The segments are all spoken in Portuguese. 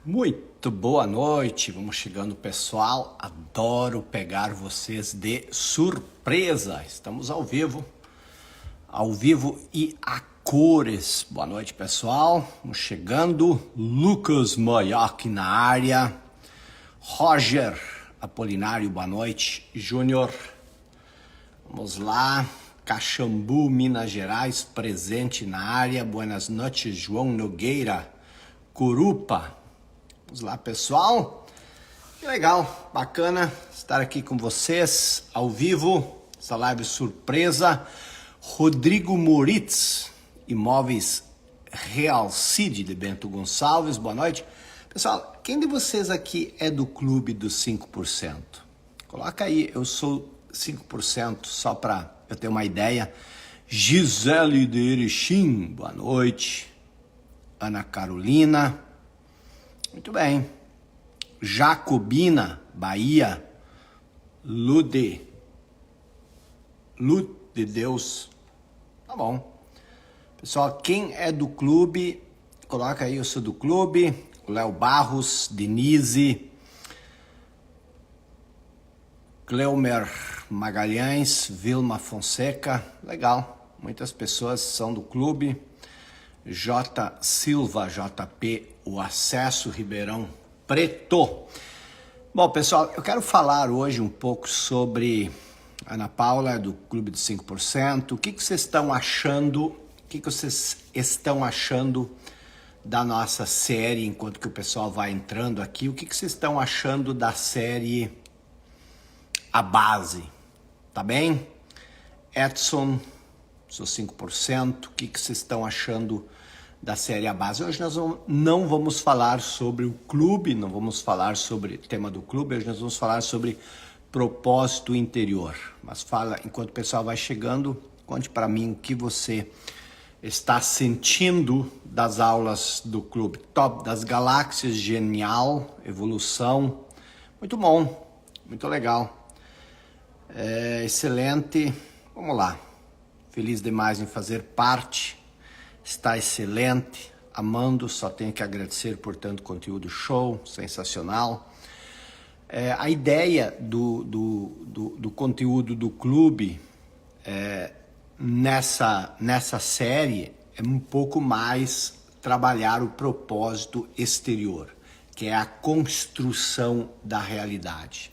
Muito boa noite, vamos chegando pessoal, adoro pegar vocês de surpresa, estamos ao vivo e a cores. Boa noite pessoal, vamos chegando, Lucas Maiac na área, Roger Apolinário, boa noite, Júnior, vamos lá, Caxambu, Minas Gerais, presente na área, buenas noites, João Nogueira, Curupa. Vamos lá, pessoal. Que legal, bacana estar aqui com vocês ao vivo, essa live surpresa. Rodrigo Moritz, Imóveis Real Cid de Bento Gonçalves, boa noite. Pessoal, quem de vocês aqui é do clube dos 5%? Coloca aí, eu sou 5%, só para eu ter uma ideia. Gisele de Erechim, boa noite. Ana Carolina. Muito bem. Jacobina, Bahia. Lude Deus. Tá bom. Pessoal, quem é do clube, coloca aí, eu sou do clube. O Léo Barros, Denise. Cleumer Magalhães, Vilma Fonseca. Legal. Muitas pessoas são do clube. J. Silva, JP, o Acesso, Ribeirão Preto. Bom, pessoal, eu quero falar hoje um pouco sobre Ana Paula, do Clube dos 5%. O que vocês estão achando? O que vocês estão achando da nossa série, enquanto que o pessoal vai entrando aqui? O que vocês estão achando da série A Base? Tá bem? Edson, sou 5%. O que vocês estão achando da série A Base? Hoje nós não vamos falar sobre o clube, não vamos falar sobre o tema do clube, hoje nós vamos falar sobre propósito interior. Mas fala, enquanto o pessoal vai chegando, conte para mim o que você está sentindo das aulas do clube. Top das Galáxias, genial, evolução, muito bom, muito legal, excelente, vamos lá, feliz demais em fazer parte. Está excelente, amando, só tenho que agradecer por tanto conteúdo show, sensacional. A ideia do conteúdo do clube nessa série é um pouco mais trabalhar o propósito exterior, que é a construção da realidade.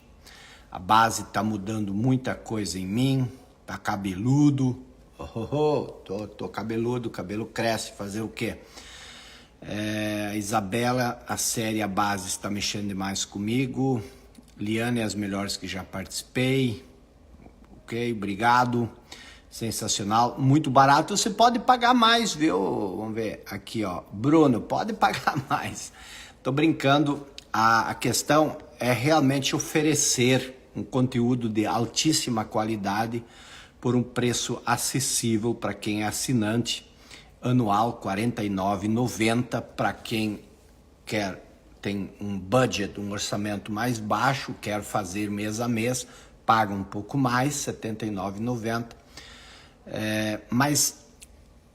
A base está mudando muita coisa em mim, tá cabeludo, tô cabeludo, cabelo cresce, fazer o quê? Isabela, a série A Base está mexendo demais comigo. Liane, as melhores que já participei. Ok, obrigado. Sensacional, muito barato. Você pode pagar mais, viu? Vamos ver aqui, ó. Bruno, pode pagar mais. Tô brincando. A questão é realmente oferecer um conteúdo de altíssima qualidade por um preço acessível para quem é assinante anual, R$ 49,90. Para quem tem um budget, um orçamento mais baixo, quer fazer mês a mês, paga um pouco mais, R$ 79,90. Mas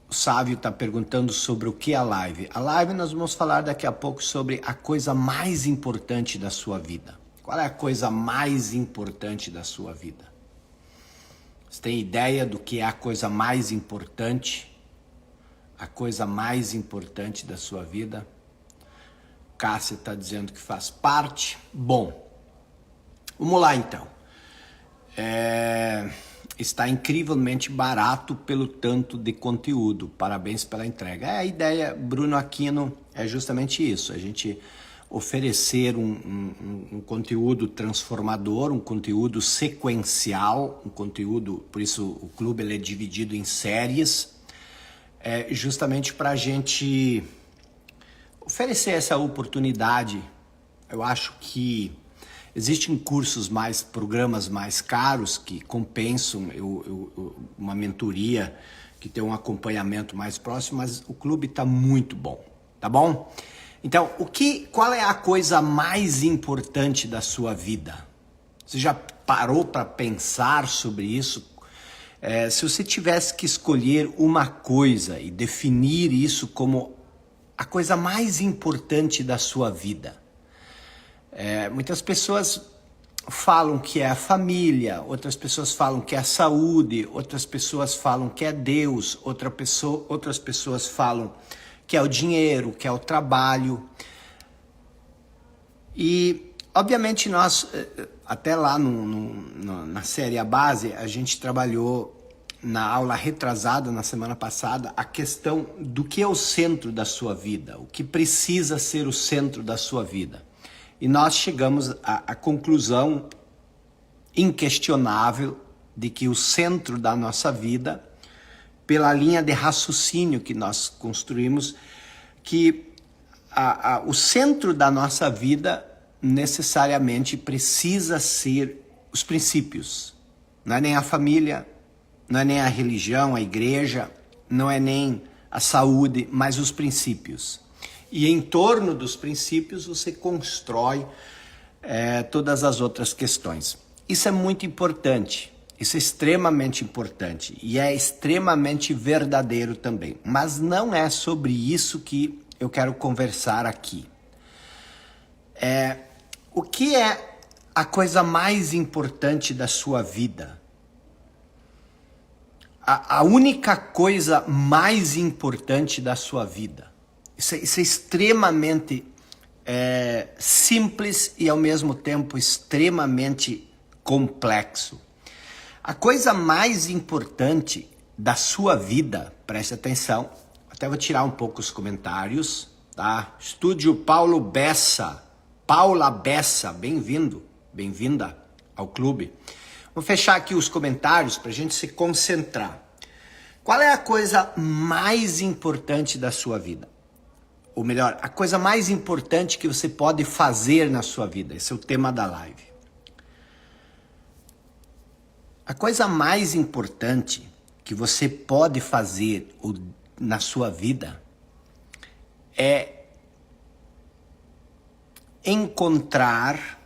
o Sávio está perguntando sobre o que é a live. A live nós vamos falar daqui a pouco sobre a coisa mais importante da sua vida. Qual é a coisa mais importante da sua vida? Você tem ideia do que é a coisa mais importante? A coisa mais importante da sua vida? Cássia está dizendo que faz parte. Bom, vamos lá então. Está incrivelmente barato pelo tanto de conteúdo. Parabéns pela entrega. A ideia, Bruno Aquino, é justamente isso. A gente oferecer um conteúdo transformador, um conteúdo sequencial, um conteúdo, por isso o clube ele é dividido em séries, justamente para a gente oferecer essa oportunidade. Eu acho que existem programas mais caros que compensam uma mentoria, que tem um acompanhamento mais próximo, mas o clube está muito bom, tá bom? Então, qual é a coisa mais importante da sua vida? Você já parou para pensar sobre isso? Se você tivesse que escolher uma coisa e definir isso como a coisa mais importante da sua vida? Muitas pessoas falam que é a família, outras pessoas falam que é a saúde, outras pessoas falam que é Deus, outras pessoas falam que é o dinheiro, que é o trabalho. E, obviamente, nós, até lá na série A Base, a gente trabalhou na aula retrasada, na semana passada, a questão do que é o centro da sua vida, o que precisa ser o centro da sua vida. E nós chegamos à conclusão inquestionável de que o centro da nossa vida, pela linha de raciocínio que nós construímos, que o centro da nossa vida necessariamente precisa ser os princípios. Não é nem a família, não é nem a religião, a igreja, não é nem a saúde, mas os princípios. E em torno dos princípios você constrói todas as outras questões. Isso é muito importante, isso é extremamente importante e é extremamente verdadeiro também. Mas não é sobre isso que eu quero conversar aqui. O que é a coisa mais importante da sua vida? A única coisa mais importante da sua vida. Isso é extremamente simples e ao mesmo tempo extremamente complexo. A coisa mais importante da sua vida, preste atenção, até vou tirar um pouco os comentários, tá? Estúdio Paula Bessa, bem-vindo, bem-vinda ao clube. Vou fechar aqui os comentários para a gente se concentrar. Qual é a coisa mais importante da sua vida? Ou melhor, a coisa mais importante que você pode fazer na sua vida. Esse é o tema da live. A coisa mais importante que você pode fazer na sua vida é encontrar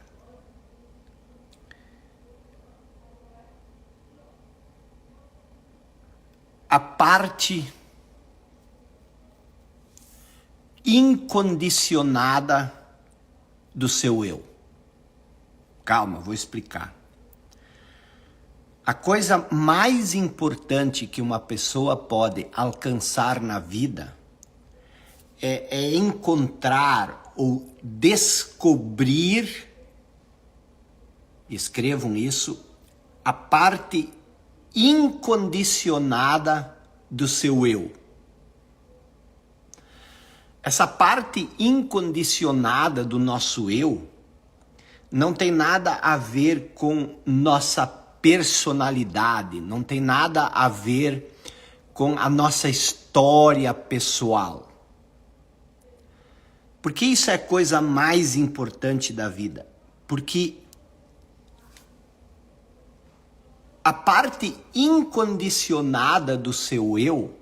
a parte incondicionada do seu eu. Calma, vou explicar. A coisa mais importante que uma pessoa pode alcançar na vida é encontrar ou descobrir, escrevam isso, a parte incondicionada do seu eu. Essa parte incondicionada do nosso eu não tem nada a ver com nossa personalidade, não tem nada a ver com a nossa história pessoal. Por que isso é a coisa mais importante da vida? Porque a parte incondicionada do seu eu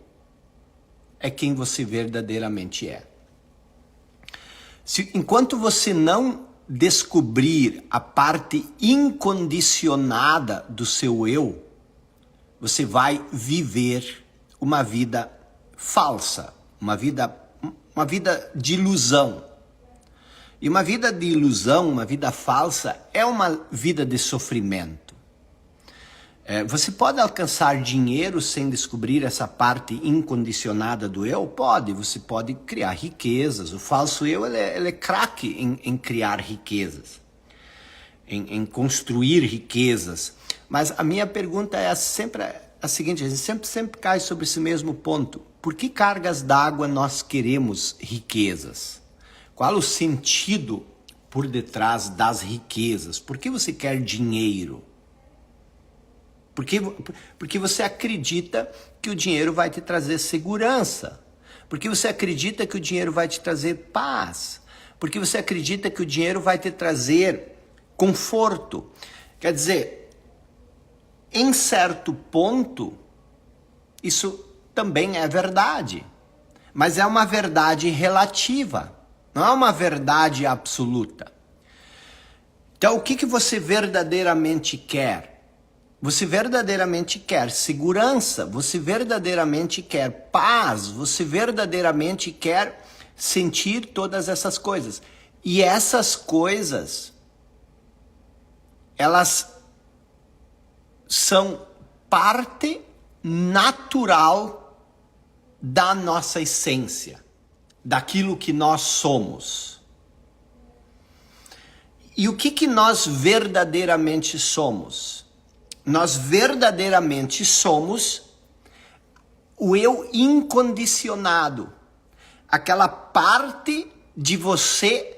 é quem você verdadeiramente é. Enquanto você não descobrir a parte incondicionada do seu eu, você vai viver uma vida falsa, uma vida de ilusão. E uma vida de ilusão, uma vida falsa, é uma vida de sofrimento. Você pode alcançar dinheiro sem descobrir essa parte incondicionada do eu? Pode, você pode criar riquezas. O falso eu ele é craque em criar riquezas, em construir riquezas. Mas a minha pergunta é sempre a seguinte, a gente sempre cai sobre esse mesmo ponto. Por que cargas d'água nós queremos riquezas? Qual o sentido por detrás das riquezas? Por que você quer dinheiro? Porque você acredita que o dinheiro vai te trazer segurança. Porque você acredita que o dinheiro vai te trazer paz. Porque você acredita que o dinheiro vai te trazer conforto. Quer dizer, em certo ponto, isso também é verdade. Mas é uma verdade relativa. Não é uma verdade absoluta. Então, o que você verdadeiramente quer? Você verdadeiramente quer segurança, você verdadeiramente quer paz, você verdadeiramente quer sentir todas essas coisas. E essas coisas, elas são parte natural da nossa essência, daquilo que nós somos. E o que nós verdadeiramente somos? Nós verdadeiramente somos o eu incondicionado, aquela parte de você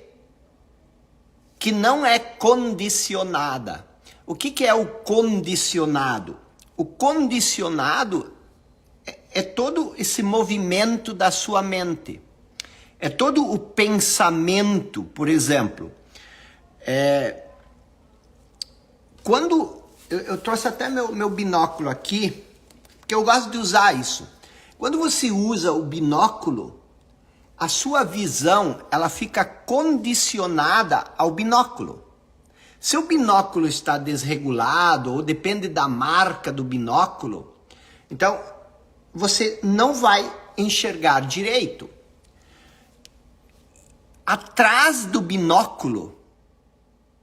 que não é condicionada. O que é o condicionado? O condicionado é todo esse movimento da sua mente. É todo o pensamento, por exemplo. Quando eu trouxe até meu binóculo aqui, que eu gosto de usar isso. Quando você usa o binóculo, a sua visão ela fica condicionada ao binóculo. Se o binóculo está desregulado ou depende da marca do binóculo, então você não vai enxergar direito. Atrás do binóculo,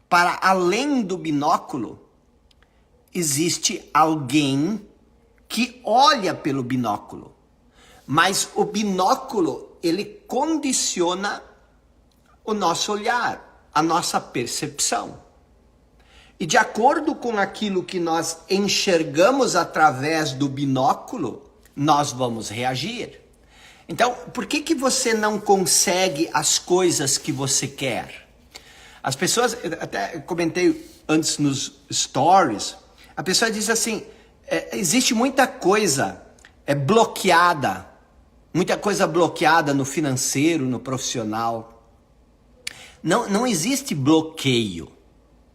para além do binóculo, existe alguém que olha pelo binóculo. Mas o binóculo, ele condiciona o nosso olhar, a nossa percepção. E de acordo com aquilo que nós enxergamos através do binóculo, nós vamos reagir. Então, por que você não consegue as coisas que você quer? As pessoas, até comentei antes nos stories, a pessoa diz assim, existe muita coisa bloqueada, muita coisa bloqueada no financeiro, no profissional. Não existe bloqueio.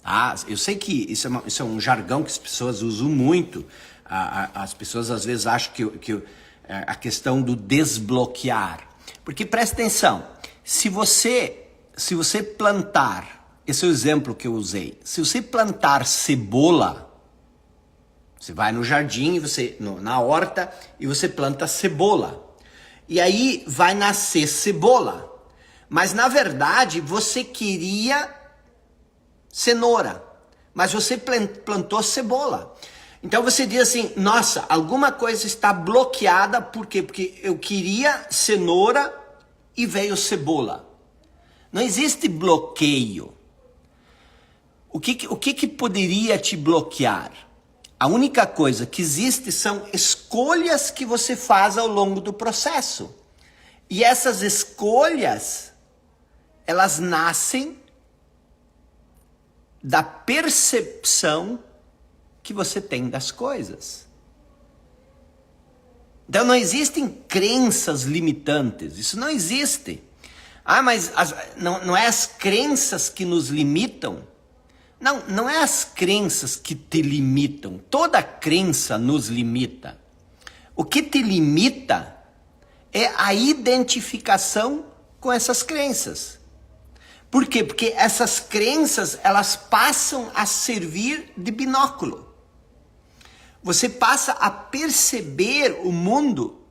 Tá? Eu sei que isso é um jargão que as pessoas usam muito. As pessoas às vezes acham que a questão do desbloquear. Porque presta atenção, se você plantar, esse é o exemplo que eu usei, se você plantar cebola, você vai no jardim, na horta, e você planta cebola. E aí vai nascer cebola. Mas na verdade você queria cenoura, mas você plantou cebola. Então você diz assim, nossa, alguma coisa está bloqueada, por quê? Porque eu queria cenoura e veio cebola. Não existe bloqueio. O que poderia te bloquear? A única coisa que existe são escolhas que você faz ao longo do processo. E essas escolhas, elas nascem da percepção que você tem das coisas. Então não existem crenças limitantes, isso não existe. Mas não é as crenças que nos limitam? Não é as crenças que te limitam, toda crença nos limita. O que te limita é a identificação com essas crenças. Por quê? Porque essas crenças, elas passam a servir de binóculo. Você passa a perceber o mundo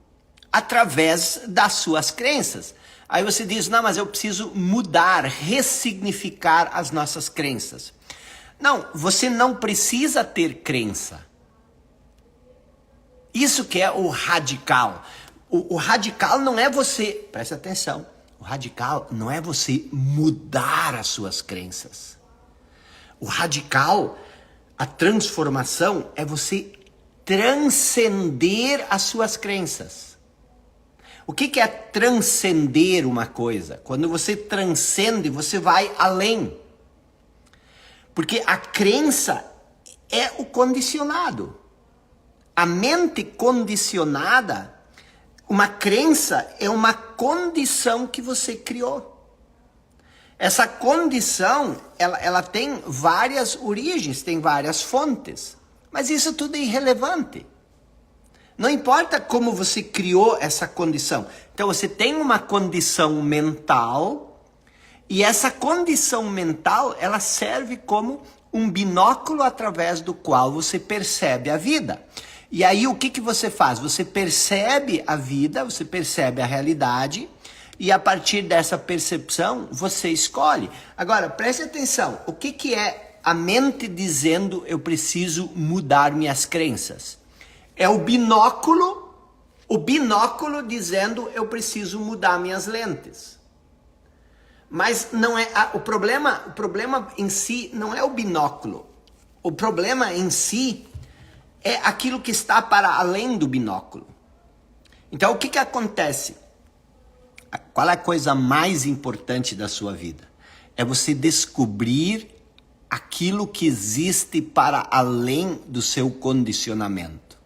através das suas crenças. Aí você diz, não, mas eu preciso mudar, ressignificar as nossas crenças. Não, você não precisa ter crença. Isso que é o radical. O radical não é você, presta atenção, o radical não é você mudar as suas crenças. O radical, a transformação, é você transcender as suas crenças. O que é transcender uma coisa? Quando você transcende, você vai além. Porque a crença é o condicionado. A mente condicionada, uma crença é uma condição que você criou. Essa condição, ela tem várias origens, tem várias fontes. Mas isso tudo é irrelevante. Não importa como você criou essa condição. Então você tem uma condição mental, e essa condição mental, ela serve como um binóculo através do qual você percebe a vida. E aí o que você faz? Você percebe a vida, você percebe a realidade, e a partir dessa percepção você escolhe. Agora, preste atenção, o que é a mente dizendo eu preciso mudar minhas crenças? É o binóculo dizendo eu preciso mudar minhas lentes. Mas não é o problema em si não é o binóculo. O problema em si é aquilo que está para além do binóculo. Então o que acontece? Qual é a coisa mais importante da sua vida? É você descobrir aquilo que existe para além do seu condicionamento.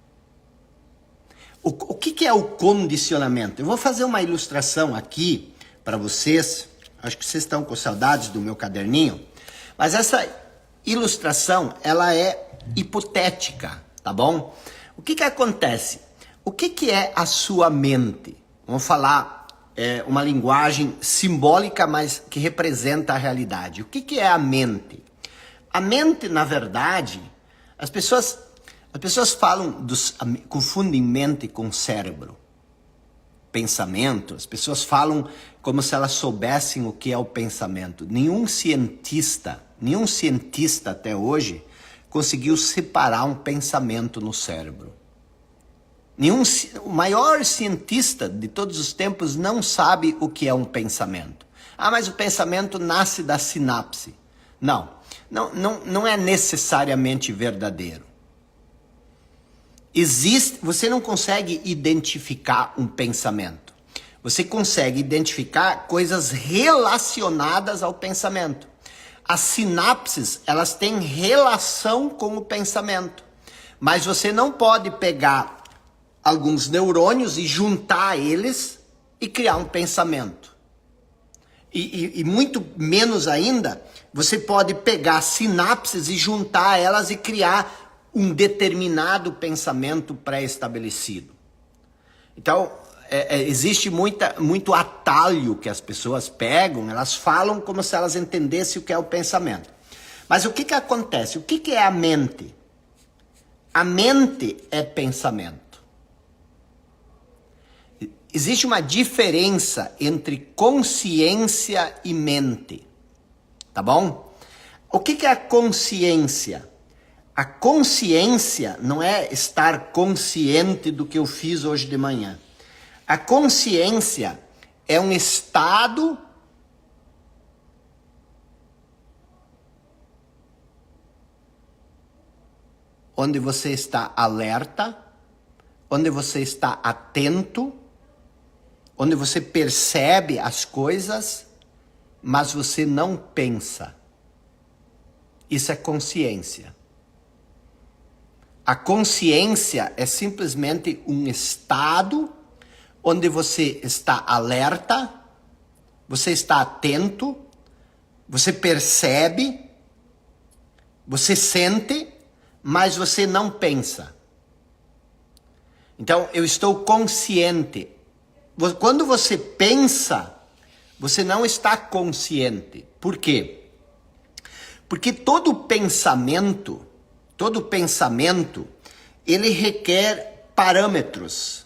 O que é o condicionamento? Eu vou fazer uma ilustração aqui para vocês. Acho que vocês estão com saudades do meu caderninho. Mas essa ilustração, ela é hipotética, tá bom? O que acontece? O que é a sua mente? Vamos falar uma linguagem simbólica, mas que representa a realidade. O que é a mente? A mente, na verdade, as pessoas falam, confundem mente com cérebro. Pensamento, as pessoas falam como se elas soubessem o que é o pensamento. Nenhum cientista até hoje conseguiu separar um pensamento no cérebro. O maior cientista de todos os tempos não sabe o que é um pensamento. Ah, mas o pensamento nasce da sinapse. Não é necessariamente verdadeiro. Você não consegue identificar um pensamento. Você consegue identificar coisas relacionadas ao pensamento. As sinapses, elas têm relação com o pensamento. Mas você não pode pegar alguns neurônios e juntar eles e criar um pensamento. E muito menos ainda, você pode pegar sinapses e juntar elas e criar um determinado pensamento pré-estabelecido. Então, existe muito atalho que as pessoas pegam, elas falam como se elas entendessem o que é o pensamento. Mas o que acontece? O que é a mente? A mente é pensamento. Existe uma diferença entre consciência e mente, tá bom? O que é a consciência? A consciência não é estar consciente do que eu fiz hoje de manhã. A consciência é um estado onde você está alerta, onde você está atento, onde você percebe as coisas, mas você não pensa. Isso é consciência. A consciência é simplesmente um estado onde você está alerta, você está atento, você percebe, você sente, mas você não pensa. Então, eu estou consciente. Quando você pensa, você não está consciente. Por quê? Porque todo pensamento, ele requer parâmetros.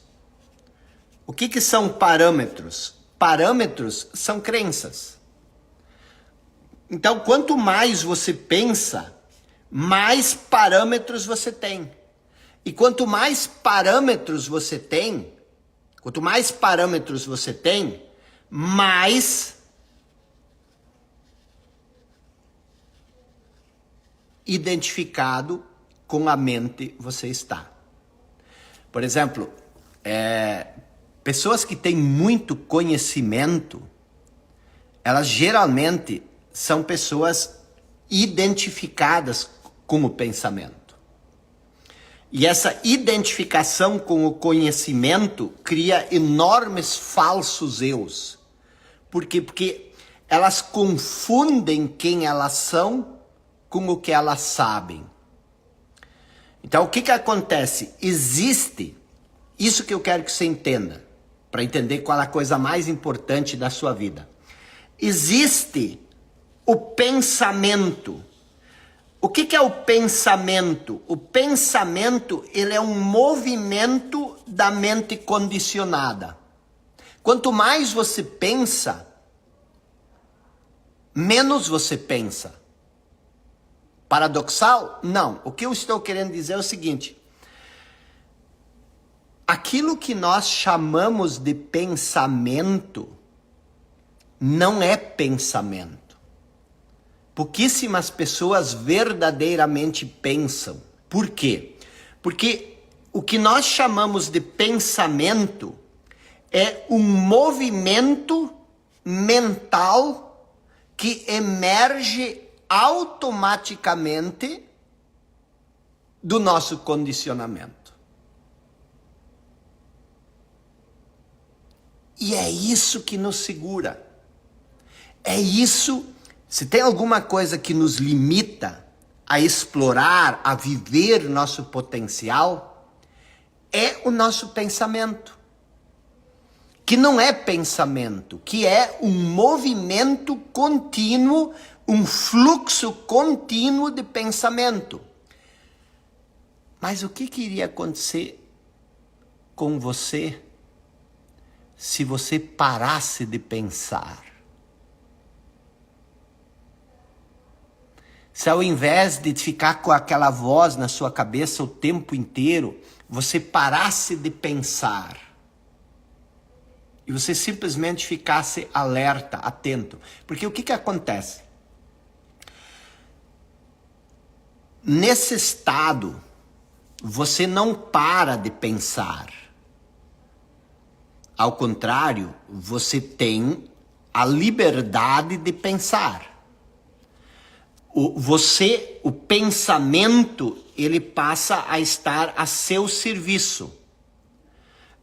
O que são parâmetros? Parâmetros são crenças. Então, quanto mais você pensa, mais parâmetros você tem. E quanto mais parâmetros você tem, mais identificado com a mente você está. Por exemplo, pessoas que têm muito conhecimento, elas geralmente são pessoas identificadas com o pensamento. E essa identificação com o conhecimento cria enormes falsos eus. Por quê? Porque elas confundem quem elas são com o que elas sabem. Então, o que acontece? Existe, isso que eu quero que você entenda, para entender qual é a coisa mais importante da sua vida. Existe o pensamento. O que é o pensamento? O pensamento, ele é um movimento da mente condicionada. Quanto mais você pensa, menos você pensa. Paradoxal? Não. O que eu estou querendo dizer é o seguinte: aquilo que nós chamamos de pensamento não é pensamento. Pouquíssimas pessoas verdadeiramente pensam. Por quê? Porque o que nós chamamos de pensamento é um movimento mental que emerge automaticamente do nosso condicionamento. E é isso que nos segura. É isso, se tem alguma coisa que nos limita a explorar, a viver nosso potencial, é o nosso pensamento. Que não é pensamento, que é um movimento contínuo, um fluxo contínuo de pensamento. Mas o que iria acontecer com você se você parasse de pensar? Se ao invés de ficar com aquela voz na sua cabeça o tempo inteiro, você parasse de pensar e você simplesmente ficasse alerta, atento. Porque o que acontece? Nesse estado, você não para de pensar. Ao contrário, você tem a liberdade de pensar. O pensamento, ele passa a estar a seu serviço.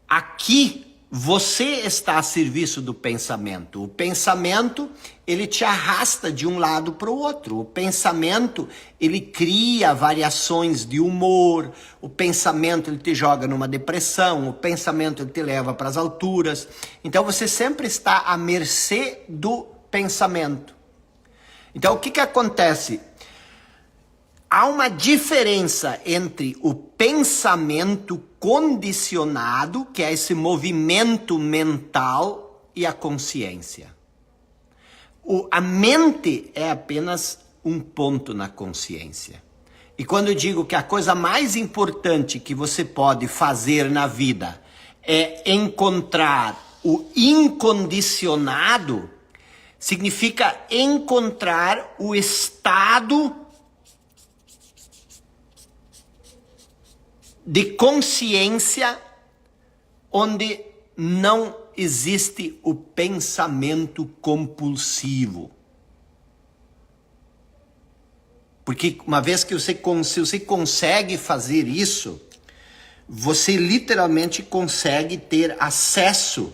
Aqui, você está a serviço do pensamento. O pensamento, ele te arrasta de um lado para o outro. O pensamento, ele cria variações de humor. O pensamento, ele te joga numa depressão. O pensamento, ele te leva para as alturas. Então, você sempre está à mercê do pensamento. Então, o que acontece? Há uma diferença entre o pensamento condicionado, que é esse movimento mental, e a consciência. A mente é apenas um ponto na consciência. E quando eu digo que a coisa mais importante que você pode fazer na vida é encontrar o incondicionado, significa encontrar o estado de consciência onde não existe o pensamento compulsivo. Porque uma vez que se você consegue fazer isso, você literalmente consegue ter acesso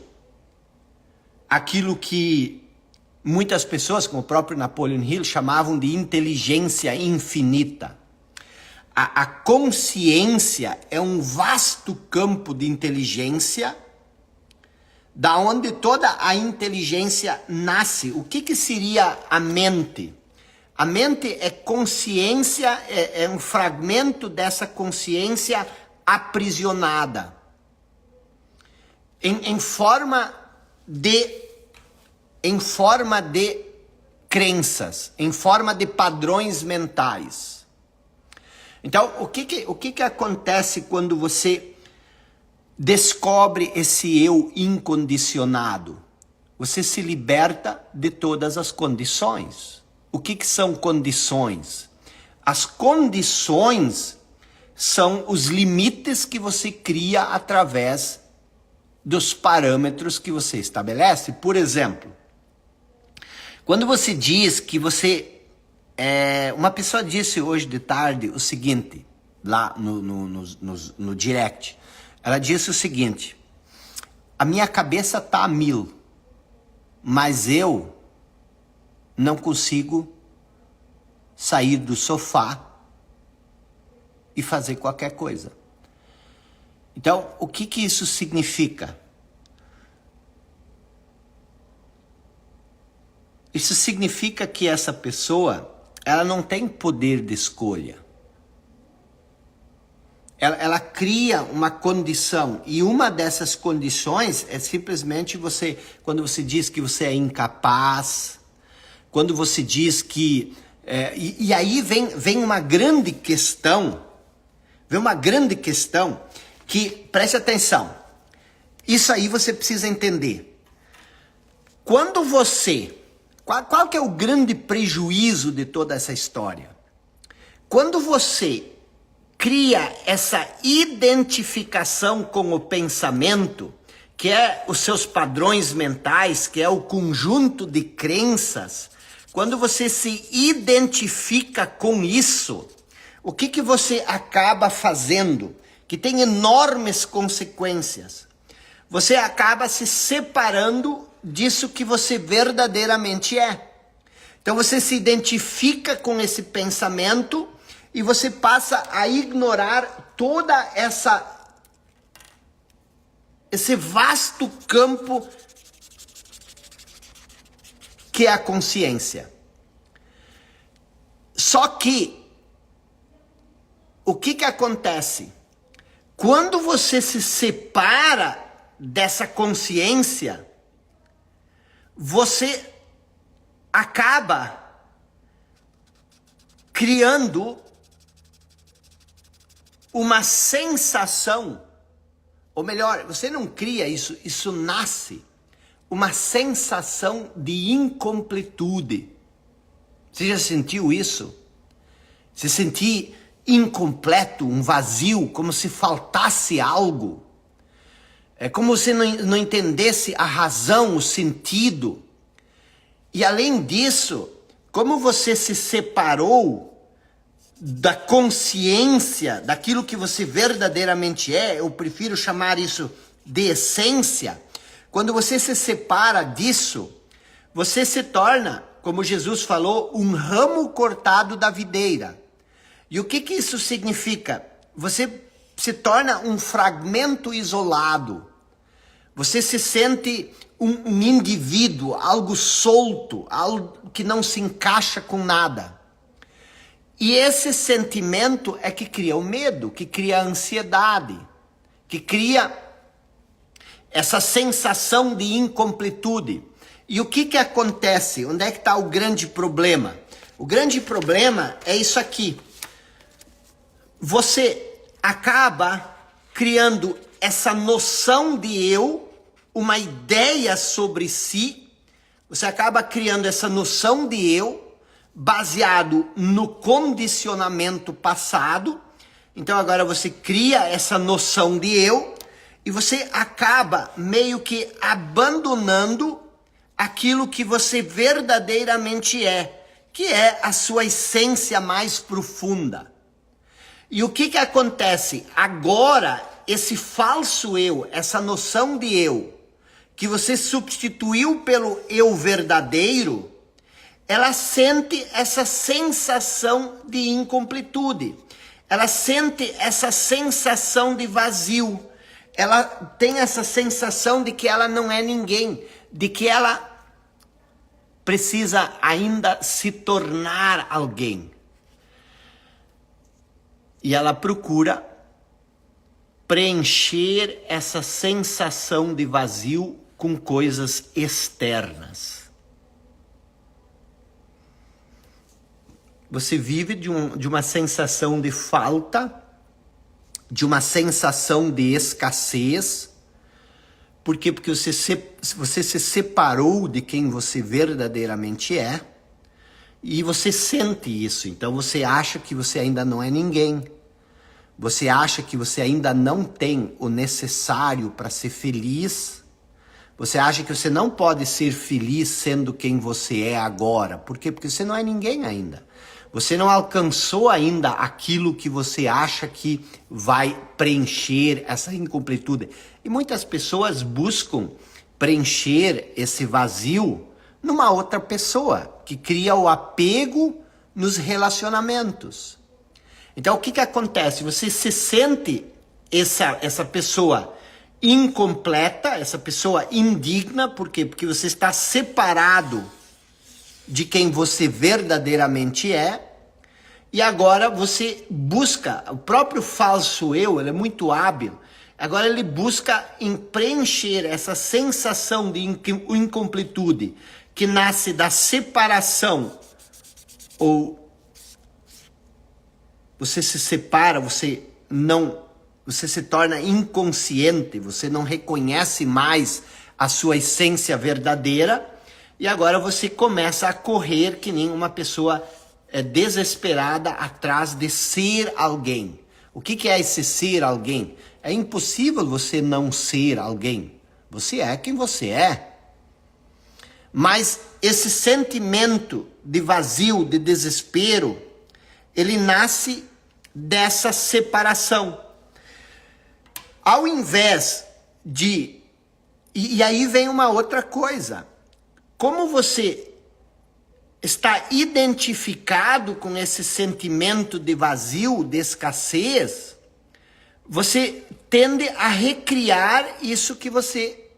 àquilo que muitas pessoas, como o próprio Napoleon Hill, chamavam de inteligência infinita. A consciência é um vasto campo de inteligência, da onde toda a inteligência nasce. O que seria a mente? A mente é consciência, é um fragmento dessa consciência aprisionada, em forma de crenças, em forma de padrões mentais. Então, o que acontece quando você descobre esse eu incondicionado? Você se liberta de todas as condições. O que são condições? As condições são os limites que você cria através dos parâmetros que você estabelece. Por exemplo, quando você diz que você... uma pessoa disse hoje de tarde o seguinte, lá no direct. Ela disse o seguinte: a minha cabeça está a 1000, mas eu não consigo sair do sofá e fazer qualquer coisa. Então, o que isso significa? Isso significa que essa pessoa, ela não tem poder de escolha. ela cria uma condição, e uma dessas condições é simplesmente quando você diz que você é incapaz, quando você diz que... e aí vem uma grande questão, que, preste atenção, isso aí você precisa entender. Quando você... Qual que é o grande prejuízo de toda essa história? Quando você cria essa identificação com o pensamento, que é os seus padrões mentais, que é o conjunto de crenças, quando você se identifica com isso, o que você acaba fazendo? Que tem enormes consequências. Você acaba se separando disso que você verdadeiramente é. Então você se identifica com esse pensamento e você passa a ignorar toda esse vasto campo que é a consciência. Só que o que acontece? Quando você se separa dessa consciência, você acaba criando uma sensação, ou melhor, você não cria isso, isso nasce, uma sensação de incompletude. Você já sentiu isso? Se sentir incompleto, um vazio, como se faltasse algo. É como se não entendesse a razão, o sentido. E além disso, como você se separou da consciência, daquilo que você verdadeiramente é, eu prefiro chamar isso de essência. Quando você se separa disso, você se torna, como Jesus falou, um ramo cortado da videira. E o que isso significa? Você se torna um fragmento isolado. Você se sente um indivíduo, algo solto, algo que não se encaixa com nada. E esse sentimento é que cria o medo, que cria a ansiedade, que cria essa sensação de incompletude. E o que acontece? Onde é que está o grande problema? O grande problema é isso aqui. Você acaba criando essa noção de eu, uma ideia sobre si, você acaba criando essa noção de eu, baseado no condicionamento passado. Então agora você cria essa noção de eu e você acaba meio que abandonando aquilo que você verdadeiramente é, que é a sua essência mais profunda. E o que acontece? Agora, esse falso eu, essa noção de eu, que você substituiu pelo eu verdadeiro, ela sente essa sensação de incompletude. Ela sente essa sensação de vazio. Ela tem essa sensação de que ela não é ninguém, de que ela precisa ainda se tornar alguém. E ela procura preencher essa sensação de vazio com coisas externas. Você vive de uma sensação de falta, de uma sensação de escassez. Por quê? Porque você se separou de quem você verdadeiramente é e você sente isso. Então você acha que você ainda não é ninguém. Você acha que você ainda não tem o necessário para ser feliz. Você acha que você não pode ser feliz sendo quem você é agora. Por quê? Porque você não é ninguém ainda. Você não alcançou ainda aquilo que você acha que vai preencher essa incompletude. E muitas pessoas buscam preencher esse vazio numa outra pessoa, que cria o apego nos relacionamentos. Então o que acontece? Você se sente essa pessoa incompleta, essa pessoa indigna. Por quê? Porque você está separado de quem você verdadeiramente é, E agora você busca, o próprio falso eu, ele é muito hábil, agora ele busca em preencher essa sensação de incompletude que nasce da separação, ou você se separa, você se torna inconsciente, você não reconhece mais a sua essência verdadeira, e agora você começa a correr que nem uma pessoa desesperada atrás de ser alguém. O que é esse ser alguém? É impossível você não ser alguém. Você é quem você é. Mas esse sentimento de vazio, de desespero, ele nasce dessa separação. Ao invés de... E aí vem uma outra coisa. Como você está identificado com esse sentimento de vazio, de escassez, você tende a recriar isso que você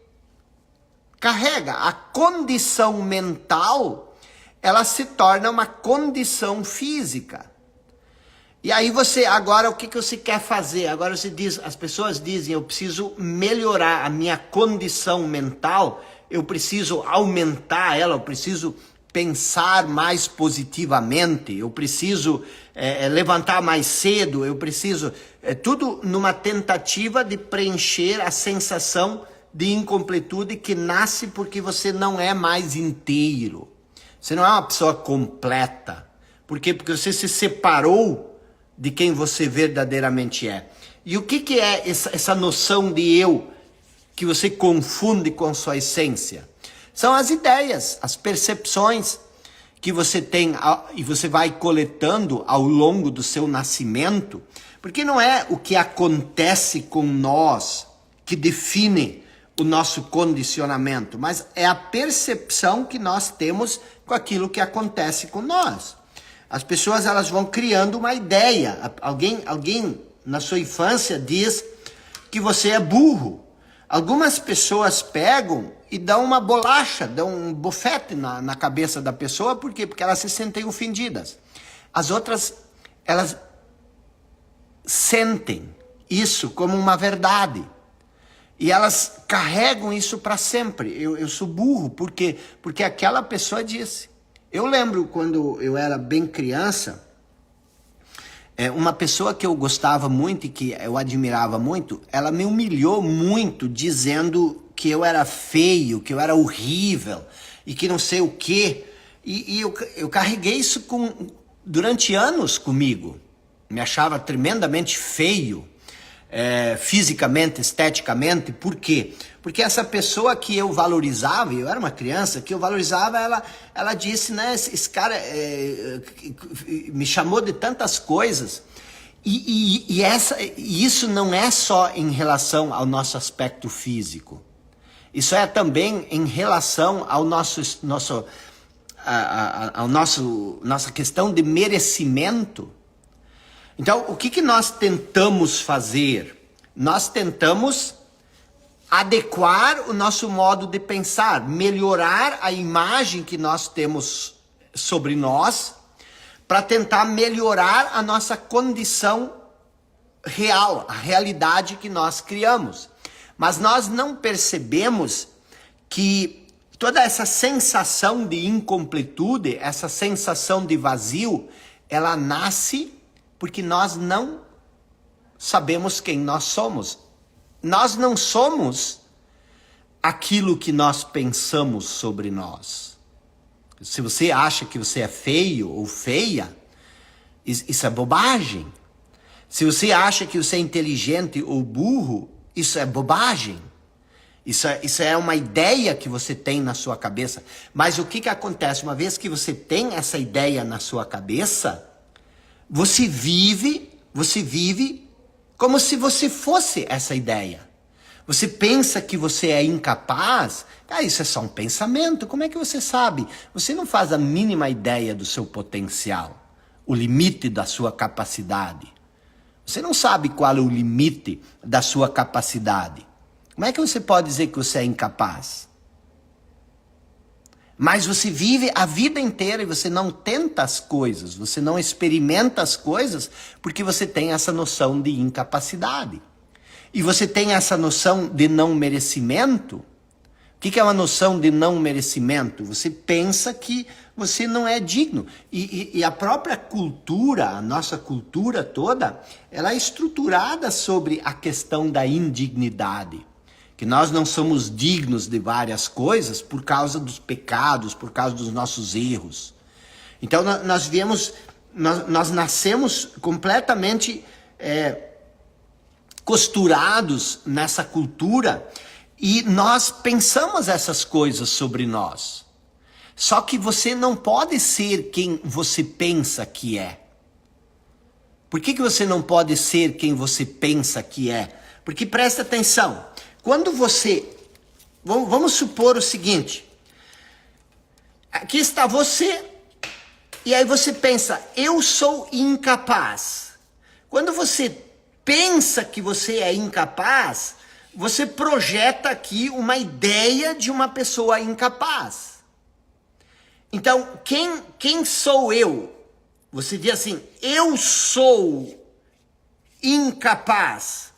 carrega. A condição mental, ela se torna uma condição física. E aí agora o que você quer fazer? Agora as pessoas dizem, eu preciso melhorar a minha condição mental, eu preciso aumentar ela, eu preciso pensar mais positivamente, eu preciso levantar mais cedo, eu preciso... tudo numa tentativa de preencher a sensação de incompletude que nasce porque você não é mais inteiro. Você não é uma pessoa completa. Por quê? Porque você se separou de quem você verdadeiramente é. E o que é essa noção de eu que você confunde com sua essência? São as ideias, as percepções que você tem e você vai coletando ao longo do seu nascimento, porque não é o que acontece com nós que define o nosso condicionamento, mas é a percepção que nós temos com aquilo que acontece com nós. As pessoas elas vão criando uma ideia. Alguém na sua infância diz que você é burro. Algumas pessoas pegam e dão uma bolacha, dão um bofete na cabeça da pessoa. Por quê? Porque elas se sentem ofendidas. As outras, elas sentem isso como uma verdade. E elas carregam isso para sempre. Eu sou burro, por quê? Porque aquela pessoa disse. Eu lembro quando eu era bem criança, uma pessoa que eu gostava muito e que eu admirava muito, ela me humilhou muito dizendo que eu era feio, que eu era horrível e que não sei o quê. E eu carreguei isso durante anos comigo. Me achava tremendamente feio, fisicamente, esteticamente. Por quê? Porque essa pessoa que eu valorizava, eu era uma criança, que eu valorizava, ela disse, né, esse cara me chamou de tantas coisas. E isso não é só em relação ao nosso aspecto físico. Isso é também em relação ao nossa questão de merecimento. Então, o que nós tentamos fazer? Nós tentamos adequar o nosso modo de pensar, melhorar a imagem que nós temos sobre nós, para tentar melhorar a nossa condição real, a realidade que nós criamos. Mas nós não percebemos que toda essa sensação de incompletude, essa sensação de vazio, ela nasce porque nós não sabemos quem nós somos. Nós não somos aquilo que nós pensamos sobre nós. Se você acha que você é feio ou feia, isso é bobagem. Se você acha que você é inteligente ou burro, isso é bobagem. Isso é uma ideia que você tem na sua cabeça. Mas o que acontece? Uma vez que você tem essa ideia na sua cabeça, você vive como se você fosse essa ideia. Você pensa que você é incapaz? Isso é só um pensamento. Como é que você sabe? Você não faz a mínima ideia do seu potencial, o limite da sua capacidade. Você não sabe qual é o limite da sua capacidade. Como é que você pode dizer que você é incapaz? Mas você vive a vida inteira e você não tenta as coisas, você não experimenta as coisas porque você tem essa noção de incapacidade. E você tem essa noção de não merecimento. O que é uma noção de não merecimento? Você pensa que você não é digno. E a própria cultura, a nossa cultura toda, ela é estruturada sobre a questão da indignidade. Que nós não somos dignos de várias coisas por causa dos pecados, por causa dos nossos erros. Então nós nascemos completamente costurados nessa cultura e nós pensamos essas coisas sobre nós. Só que você não pode ser quem você pensa que é. Por que você não pode ser quem você pensa que é? Porque presta atenção. Quando você... Vamos supor o seguinte. Aqui está você. E aí você pensa, eu sou incapaz. Quando você pensa que você é incapaz, você projeta aqui uma ideia de uma pessoa incapaz. Então, quem sou eu? Você diz assim, eu sou incapaz.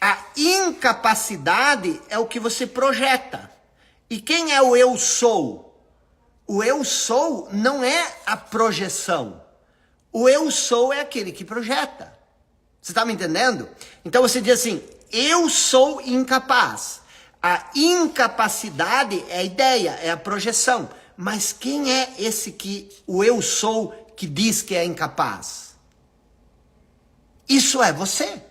A incapacidade é o que você projeta. E quem é o eu sou? O eu sou não é a projeção. O eu sou é aquele que projeta. Você está me entendendo? Então você diz assim, eu sou incapaz. A incapacidade é a ideia, é a projeção. Mas quem é esse que o eu sou que diz que é incapaz? Isso é você.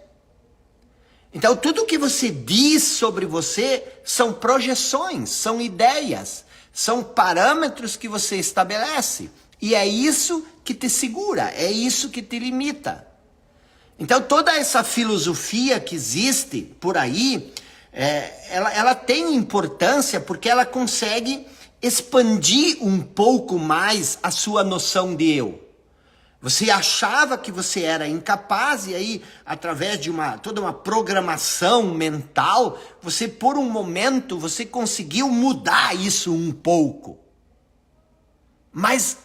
Então, tudo que você diz sobre você são projeções, são ideias, são parâmetros que você estabelece. E é isso que te segura, é isso que te limita. Então, toda essa filosofia que existe por aí, ela tem importância porque ela consegue expandir um pouco mais a sua noção de eu. Você achava que você era incapaz e aí, através de toda uma programação mental, você por um momento, você conseguiu mudar isso um pouco. Mas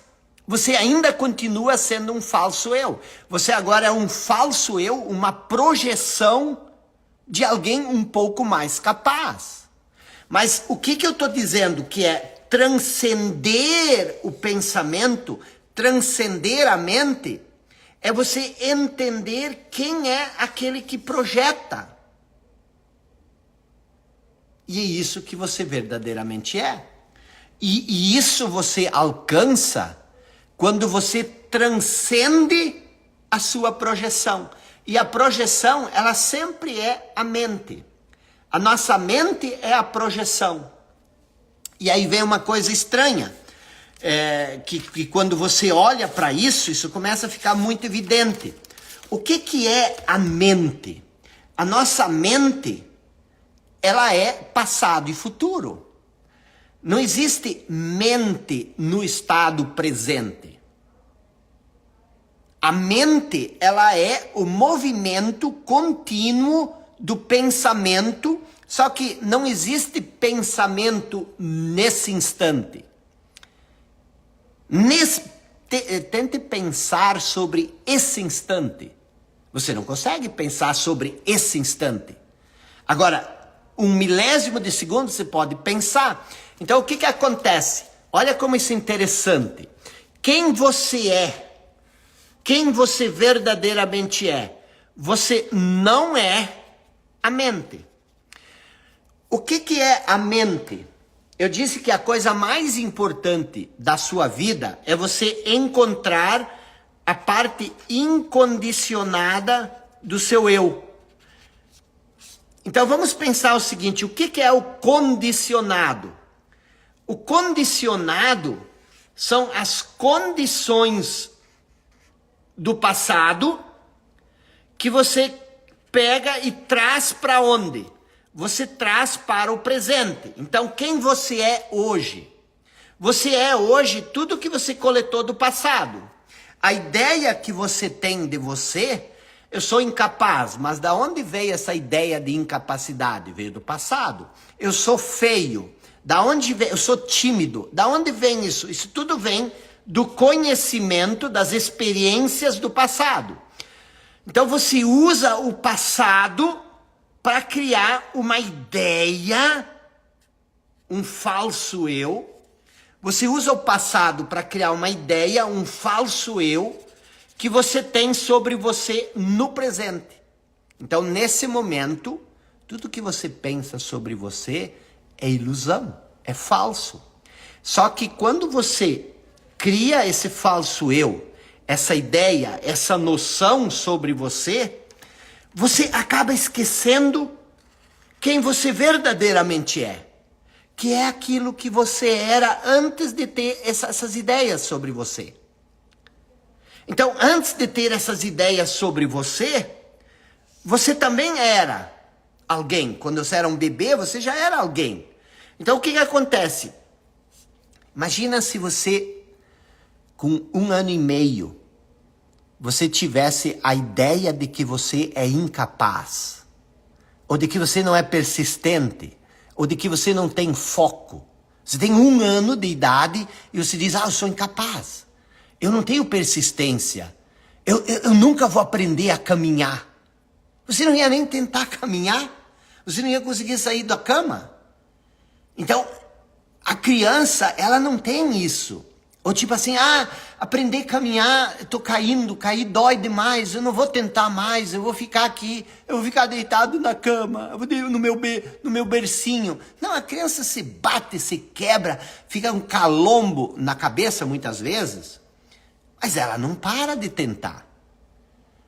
você ainda continua sendo um falso eu. Você agora é um falso eu, uma projeção de alguém um pouco mais capaz. Mas o que eu estou dizendo que é transcender o pensamento, transcender a mente, é você entender quem é aquele que projeta. E é isso que você verdadeiramente é. E isso você alcança quando você transcende a sua projeção. E a projeção, ela sempre é a mente. A nossa mente é a projeção. E aí vem uma coisa estranha. Que quando você olha para isso começa a ficar muito evidente. O que é a mente? A nossa mente, ela é passado e futuro. Não existe mente no estado presente. A mente, ela é o movimento contínuo do pensamento, só que não existe pensamento nesse instante. Tente pensar sobre esse instante. Você não consegue pensar sobre esse instante. Agora, 1/1000 de segundo você pode pensar. Então, o que acontece? Olha como isso é interessante. Quem você é, quem você verdadeiramente é, você não é a mente. O que é a mente? Eu disse que a coisa mais importante da sua vida é você encontrar a parte incondicionada do seu eu. Então vamos pensar o seguinte, o que é o condicionado? O condicionado são as condições do passado que você pega e traz para onde? Você traz para o presente. Então, quem você é hoje? Você é hoje tudo que você coletou do passado. A ideia que você tem de você, eu sou incapaz, mas da onde veio essa ideia de incapacidade? Veio do passado. Eu sou feio. Da onde vem? Eu sou tímido. Da onde vem isso? Isso tudo vem do conhecimento das experiências do passado. Então você usa o passado para criar uma ideia, um falso eu. Você usa o passado para criar uma ideia, um falso eu, que você tem sobre você no presente. Então, nesse momento, tudo que você pensa sobre você é ilusão, é falso. Só que quando você cria esse falso eu, essa ideia, essa noção sobre você, você acaba esquecendo quem você verdadeiramente é, que é aquilo que você era antes de ter essas ideias sobre você. Então, antes de ter essas ideias sobre você, você também era alguém. Quando você era um bebê, você já era alguém. Então, o que acontece? Imagina se você, com 1 ano e meio, você tivesse a ideia de que você é incapaz, ou de que você não é persistente, ou de que você não tem foco. Você tem 1 ano de idade e você diz, eu sou incapaz. Eu não tenho persistência. Eu nunca vou aprender a caminhar. Você não ia nem tentar caminhar. Você não ia conseguir sair da cama. Então, a criança, ela não tem isso. Ou tipo assim, aprender a caminhar, eu tô caí dói demais, eu não vou tentar mais, eu vou ficar aqui, eu vou ficar deitado na cama, eu vou no meu bercinho. Não, a criança se bate, se quebra, fica um calombo na cabeça muitas vezes, mas ela não para de tentar.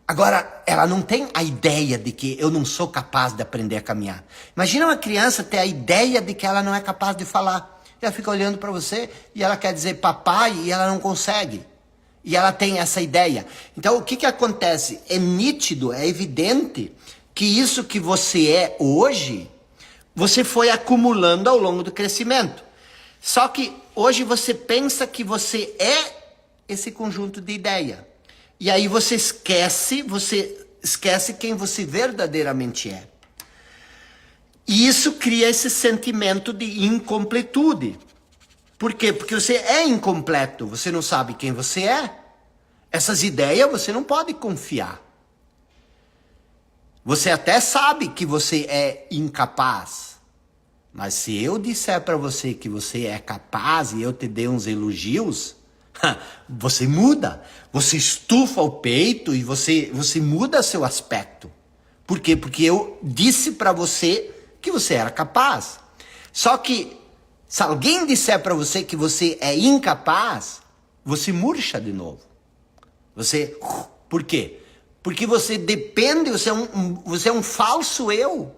Agora, ela não tem a ideia de que eu não sou capaz de aprender a caminhar. Imagina uma criança ter a ideia de que ela não é capaz de falar. Ela fica olhando para você e ela quer dizer papai e ela não consegue. E ela tem essa ideia. Então, o que acontece? É nítido, é evidente que isso que você é hoje, você foi acumulando ao longo do crescimento. Só que hoje você pensa que você é esse conjunto de ideia. E aí você esquece quem você verdadeiramente é. E isso cria esse sentimento de incompletude. Por quê? Porque você é incompleto, você não sabe quem você é. Essas ideias você não pode confiar. Você até sabe que você é incapaz. Mas se eu disser para você que você é capaz e eu te dei uns elogios, você muda. Você estufa o peito e você muda seu aspecto. Por quê? Porque eu disse para você que você era capaz. Só que se alguém disser para você que você é incapaz, você murcha de novo. Por quê? Porque você depende, você é um falso eu.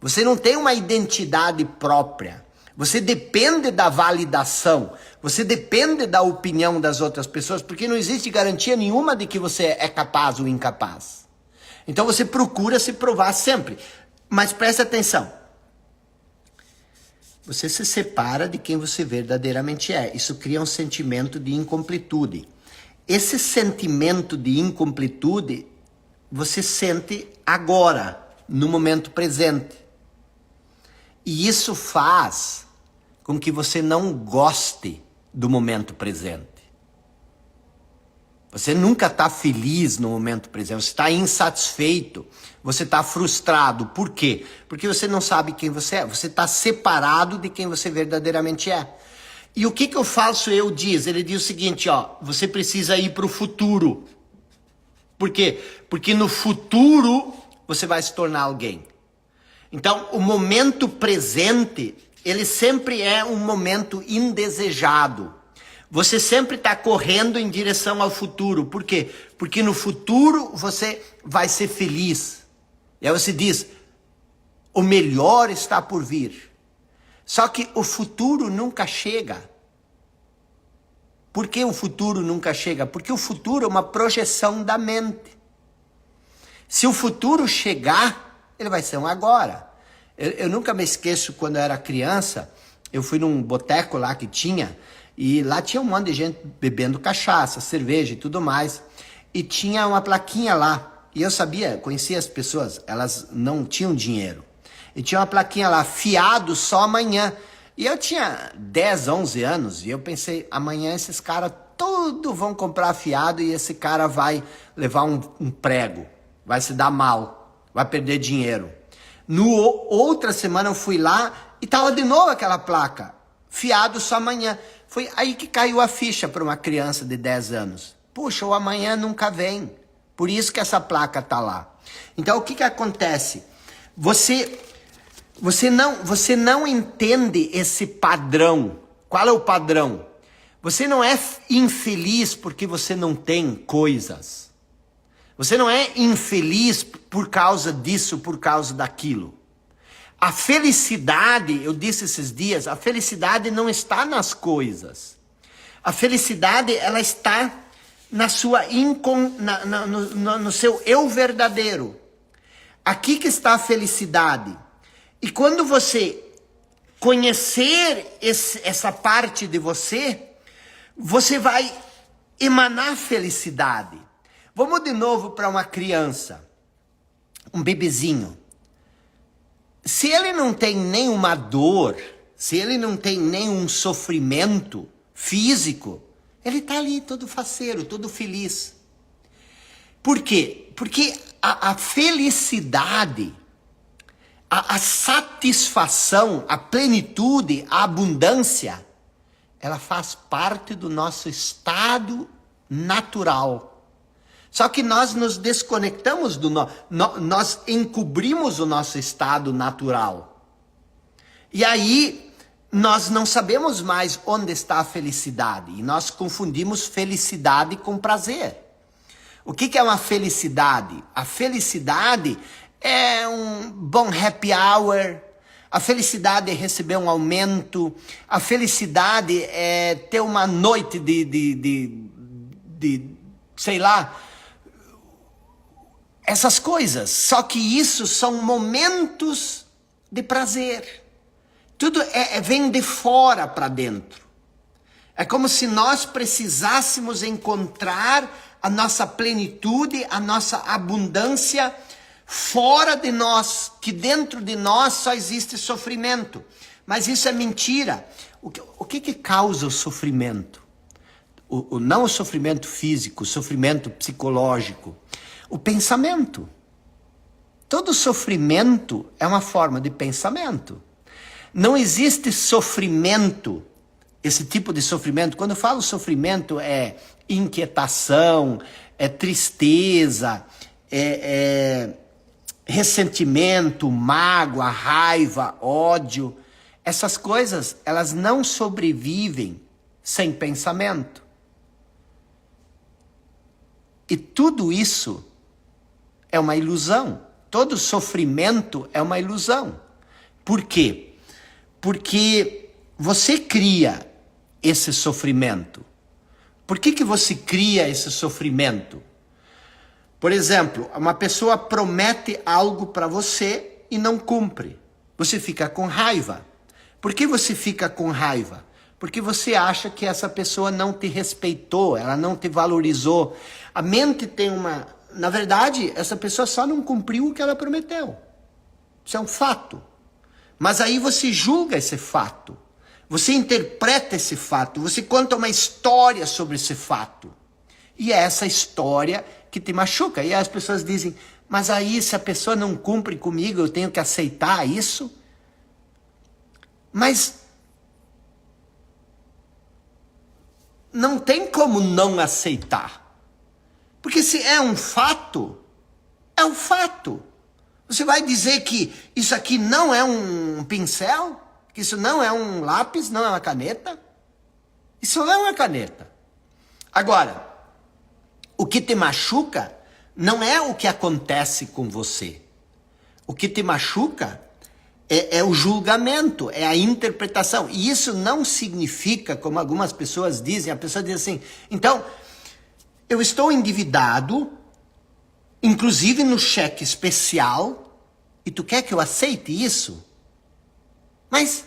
Você não tem uma identidade própria. Você depende da validação. Você depende da opinião das outras pessoas, porque não existe garantia nenhuma de que você é capaz ou incapaz. Então você procura se provar sempre. Mas preste atenção. Você se separa de quem você verdadeiramente é. Isso cria um sentimento de incompletude. Esse sentimento de incompletude você sente agora, no momento presente. E isso faz com que você não goste do momento presente. Você nunca está feliz no momento presente, você está insatisfeito, você está frustrado. Por quê? Porque você não sabe quem você é, você está separado de quem você verdadeiramente é. E o que o falso eu diz? Ele diz o seguinte, você precisa ir para o futuro. Por quê? Porque no futuro você vai se tornar alguém. Então, o momento presente, ele sempre é um momento indesejado. Você sempre está correndo em direção ao futuro. Por quê? Porque no futuro você vai ser feliz. E aí você diz, o melhor está por vir. Só que o futuro nunca chega. Por que o futuro nunca chega? Porque o futuro é uma projeção da mente. Se o futuro chegar, ele vai ser um agora. Eu nunca me esqueço, quando eu era criança, eu fui num boteco lá que tinha, e lá tinha um monte de gente bebendo cachaça, cerveja e tudo mais. E tinha uma plaquinha lá, e eu conhecia as pessoas, elas não tinham dinheiro. E tinha uma plaquinha lá, fiado só amanhã. E eu tinha 10, 11 anos e eu pensei, amanhã esses caras tudo vão comprar fiado e esse cara vai levar um prego, vai se dar mal, vai perder dinheiro. Outra semana eu fui lá e tava de novo aquela placa, fiado só amanhã. Foi aí que caiu a ficha para uma criança de 10 anos. Puxa, o amanhã nunca vem. Por isso que essa placa tá lá. Então o que acontece? Você não entende esse padrão. Qual é o padrão? Você não é infeliz porque você não tem coisas. Você não é infeliz por causa disso, por causa daquilo. A felicidade, eu disse esses dias, a felicidade não está nas coisas. A felicidade, ela está na sua no seu eu verdadeiro. Aqui que está a felicidade. E quando você conhecer essa parte de você, você vai emanar felicidade. Vamos de novo para uma criança, um bebezinho. Se ele não tem nenhuma dor, se ele não tem nenhum sofrimento físico, ele está ali todo faceiro, todo feliz. Por quê? Porque a felicidade, a satisfação, a plenitude, a abundância, ela faz parte do nosso estado natural. Só que nós nos desconectamos nós encobrimos o nosso estado natural. E aí nós não sabemos mais onde está a felicidade. E nós confundimos felicidade com prazer. O que é uma felicidade? A felicidade é um bom happy hour. A felicidade é receber um aumento. A felicidade é ter uma noite de sei lá, essas coisas. Só que isso são momentos de prazer. Tudo vem de fora para dentro. É como se nós precisássemos encontrar a nossa plenitude, a nossa abundância fora de nós, que dentro de nós só existe sofrimento. Mas isso é mentira. O que causa o sofrimento? Não o sofrimento físico, o sofrimento psicológico. O pensamento. Todo sofrimento é uma forma de pensamento. Não existe sofrimento, esse tipo de sofrimento. Quando eu falo sofrimento, é inquietação, é tristeza, é ressentimento, mágoa, raiva, ódio. Essas coisas, elas não sobrevivem sem pensamento. E tudo isso é uma ilusão. Todo sofrimento é uma ilusão. Por quê? Porque você cria esse sofrimento. Por que você cria esse sofrimento? Por exemplo, uma pessoa promete algo para você e não cumpre. Você fica com raiva. Por que você fica com raiva? Porque você acha que essa pessoa não te respeitou, ela não te valorizou. A mente tem uma... Na verdade, essa pessoa só não cumpriu o que ela prometeu. Isso é um fato. Mas aí você julga esse fato. Você interpreta esse fato. Você conta uma história sobre esse fato. E é essa história que te machuca. E as pessoas dizem, mas aí se a pessoa não cumpre comigo, eu tenho que aceitar isso? Mas não tem como não aceitar. Porque se é um fato, é um fato. Você vai dizer que isso aqui não é um pincel? Que isso não é um lápis, não é uma caneta? Isso não é uma caneta. Agora, o que te machuca não é o que acontece com você. O que te machuca é o julgamento, é a interpretação. E isso não significa, como algumas pessoas dizem, a pessoa diz assim, então, eu estou endividado, inclusive no cheque especial, e tu quer que eu aceite isso? Mas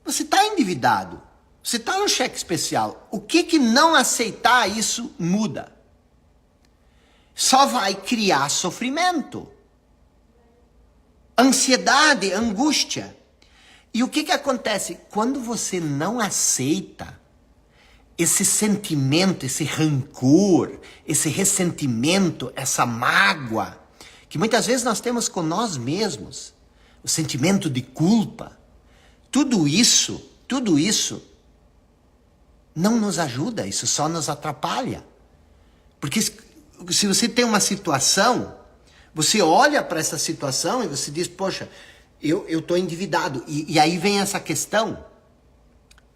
você está endividado, você está no cheque especial. O que não aceitar isso muda? Só vai criar sofrimento, ansiedade, angústia. E o que acontece? Quando você não aceita esse sentimento, esse rancor, esse ressentimento, essa mágoa, que muitas vezes nós temos com nós mesmos, o sentimento de culpa, tudo isso não nos ajuda, isso só nos atrapalha. Porque se você tem uma situação, você olha para essa situação e você diz, poxa, eu estou endividado. E aí vem essa questão,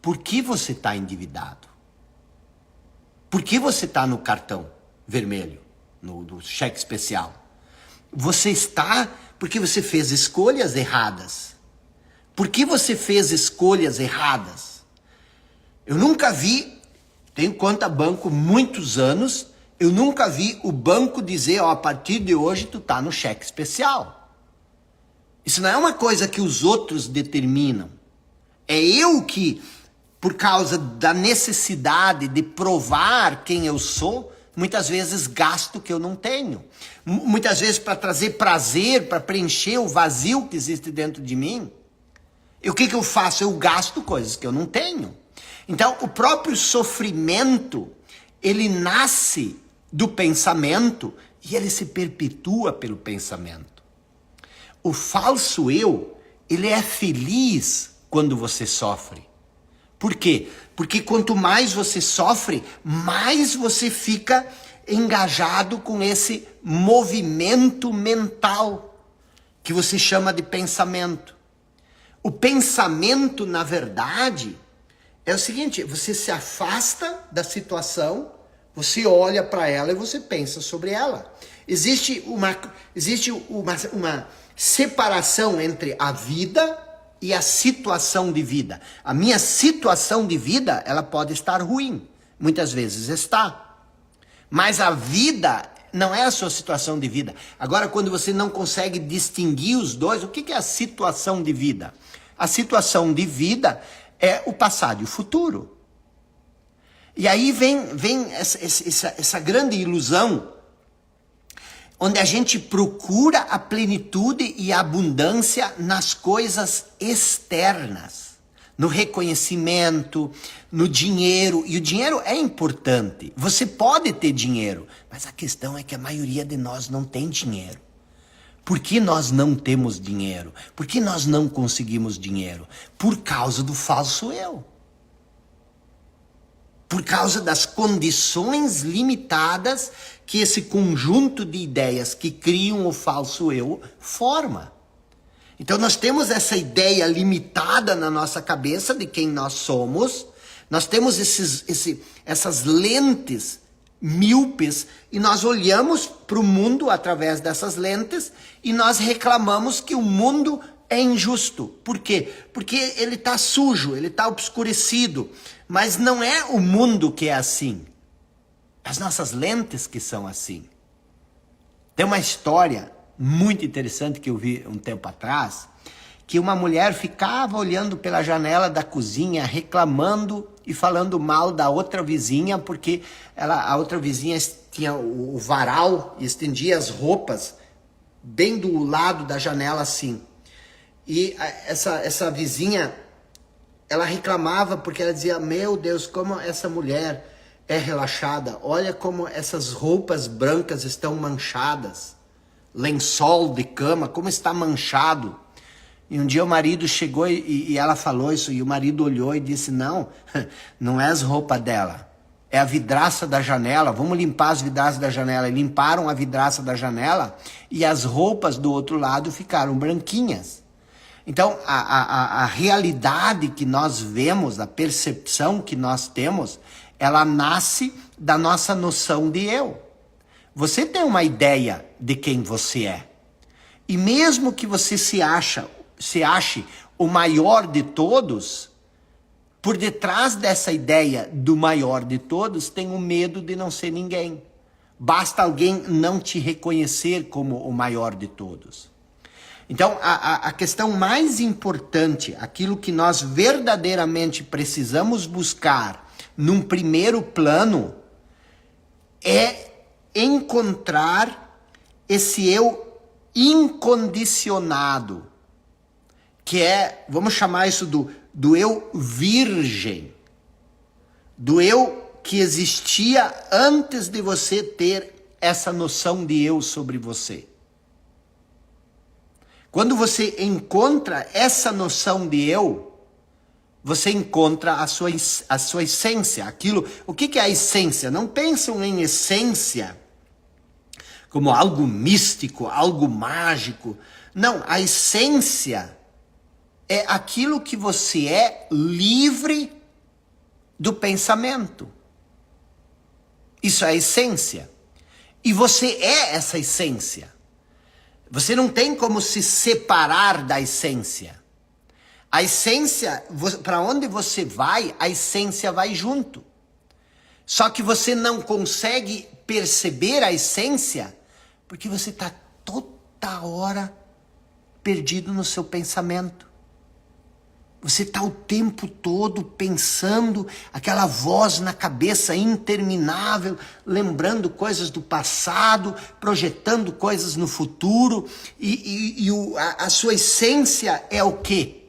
por que você está endividado? Por que você está no cartão vermelho, no cheque especial? Você está porque você fez escolhas erradas. Por que você fez escolhas erradas? Eu nunca vi, tenho conta banco muitos anos, eu nunca vi o banco dizer, ó, a partir de hoje tu tá no cheque especial. Isso não é uma coisa que os outros determinam. É eu que, por causa da necessidade de provar quem eu sou, muitas vezes gasto o que eu não tenho. Muitas vezes para trazer prazer, para preencher o vazio que existe dentro de mim. E o que eu faço? Eu gasto coisas que eu não tenho. Então, o próprio sofrimento, ele nasce do pensamento e ele se perpetua pelo pensamento. O falso eu, ele é feliz quando você sofre. Por quê? Porque quanto mais você sofre, mais você fica engajado com esse movimento mental que você chama de pensamento. O pensamento, na verdade, é o seguinte, você se afasta da situação, você olha para ela e você pensa sobre ela. Existe uma separação entre a vida e a situação de vida. A minha situação de vida, ela pode estar ruim. Muitas vezes está. Mas a vida não é a sua situação de vida. Agora, quando você não consegue distinguir os dois, o que é a situação de vida? A situação de vida é o passado e o futuro. E aí vem essa grande ilusão, onde a gente procura a plenitude e a abundância nas coisas externas, no reconhecimento, no dinheiro. E o dinheiro é importante. Você pode ter dinheiro, mas a questão é que a maioria de nós não tem dinheiro. Por que nós não temos dinheiro? Por que nós não conseguimos dinheiro? Por causa do falso eu. Por causa das condições limitadas que esse conjunto de ideias que criam o falso eu forma. Então nós temos essa ideia limitada na nossa cabeça de quem nós somos, nós temos essas lentes míopes e nós olhamos para o mundo através dessas lentes e nós reclamamos que o mundo é injusto. Por quê? Porque ele está sujo, ele está obscurecido. Mas não é o mundo que é assim. As nossas lentes que são assim. Tem uma história muito interessante que eu vi um tempo atrás, que uma mulher ficava olhando pela janela da cozinha, reclamando e falando mal da outra vizinha, porque a outra vizinha tinha o varal e estendia as roupas bem do lado da janela assim. E essa vizinha, ela reclamava porque ela dizia, meu Deus, como essa mulher é relaxada. Olha como essas roupas brancas estão manchadas. Lençol de cama, como está manchado. E um dia o marido chegou e ela falou isso. E o marido olhou e disse, não, não é as roupas dela. É a vidraça da janela. Vamos limpar as vidraças da janela. E limparam a vidraça da janela e as roupas do outro lado ficaram branquinhas. Então, a realidade que nós vemos, a percepção que nós temos, ela nasce da nossa noção de eu. Você tem uma ideia de quem você é. E mesmo que você se ache o maior de todos, por detrás dessa ideia do maior de todos, tem o medo de não ser ninguém. Basta alguém não te reconhecer como o maior de todos. Então, a questão mais importante, aquilo que nós verdadeiramente precisamos buscar num primeiro plano, é encontrar esse eu incondicionado, que é, vamos chamar isso do eu virgem, do eu que existia antes de você ter essa noção de eu sobre você. Quando você encontra essa noção de eu, você encontra a sua essência, aquilo. O que é a essência? Não pensam em essência como algo místico, algo mágico. Não, a essência é aquilo que você é livre do pensamento. Isso é a essência. E você é essa essência. Você não tem como se separar da essência. A essência, para onde você vai, a essência vai junto. Só que você não consegue perceber a essência porque você está toda hora perdido no seu pensamento. Você está o tempo todo pensando, aquela voz na cabeça interminável, lembrando coisas do passado, projetando coisas no futuro. A sua essência é o quê?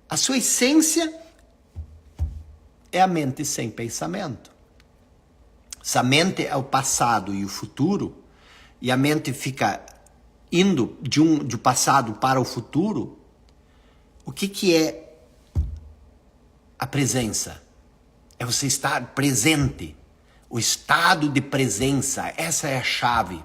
A sua essência é a mente sem pensamento. Se a mente é o passado e o futuro, e a mente fica indo de passado para o futuro, o que é a presença? É você estar presente. O estado de presença, essa é a chave.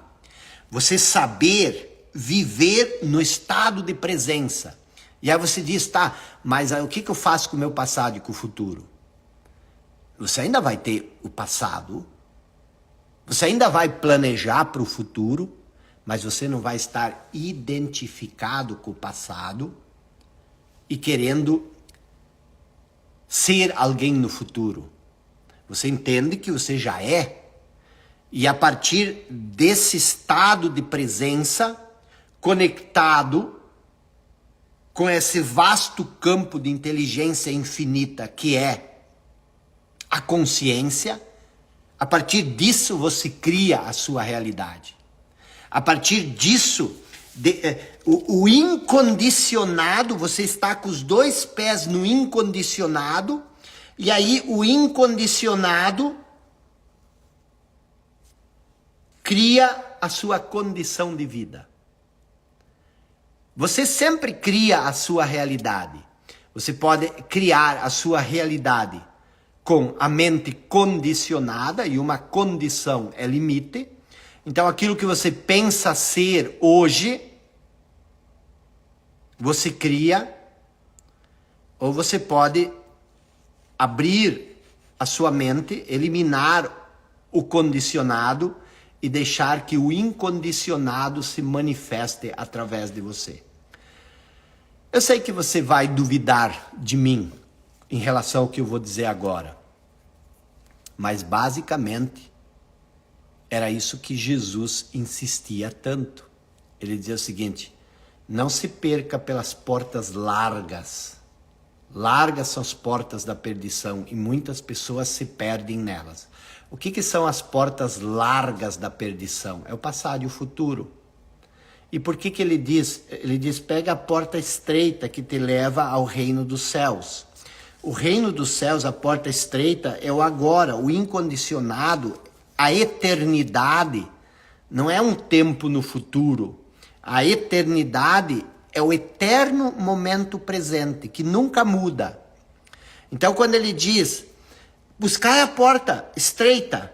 Você saber viver no estado de presença. E aí você diz, tá, mas o que eu faço com o meu passado e com o futuro? Você ainda vai ter o passado, você ainda vai planejar para o futuro, mas você não vai estar identificado com o passado e querendo ser alguém no futuro. Você entende que você já é, e a partir desse estado de presença, conectado com esse vasto campo de inteligência infinita que é a consciência, a partir disso você cria a sua realidade. A partir disso, o incondicionado, você está com os dois pés no incondicionado, e aí o incondicionado cria a sua condição de vida. Você sempre cria a sua realidade. Você pode criar a sua realidade com a mente condicionada, e uma condição é limite. Então, aquilo que você pensa ser hoje, você cria, ou você pode abrir a sua mente, eliminar o condicionado e deixar que o incondicionado se manifeste através de você. Eu sei que você vai duvidar de mim em relação ao que eu vou dizer agora, mas basicamente era isso que Jesus insistia tanto. Ele dizia o seguinte: não se perca pelas portas largas. Largas são as portas da perdição e muitas pessoas se perdem nelas. O que são as portas largas da perdição? É o passado e o futuro. E por que ele diz? Ele diz, pega a porta estreita que te leva ao reino dos céus. O reino dos céus, a porta estreita, é o agora, o incondicionado, a eternidade. Não é um tempo no futuro. A eternidade é o eterno momento presente, que nunca muda. Então, quando ele diz, buscai a porta estreita,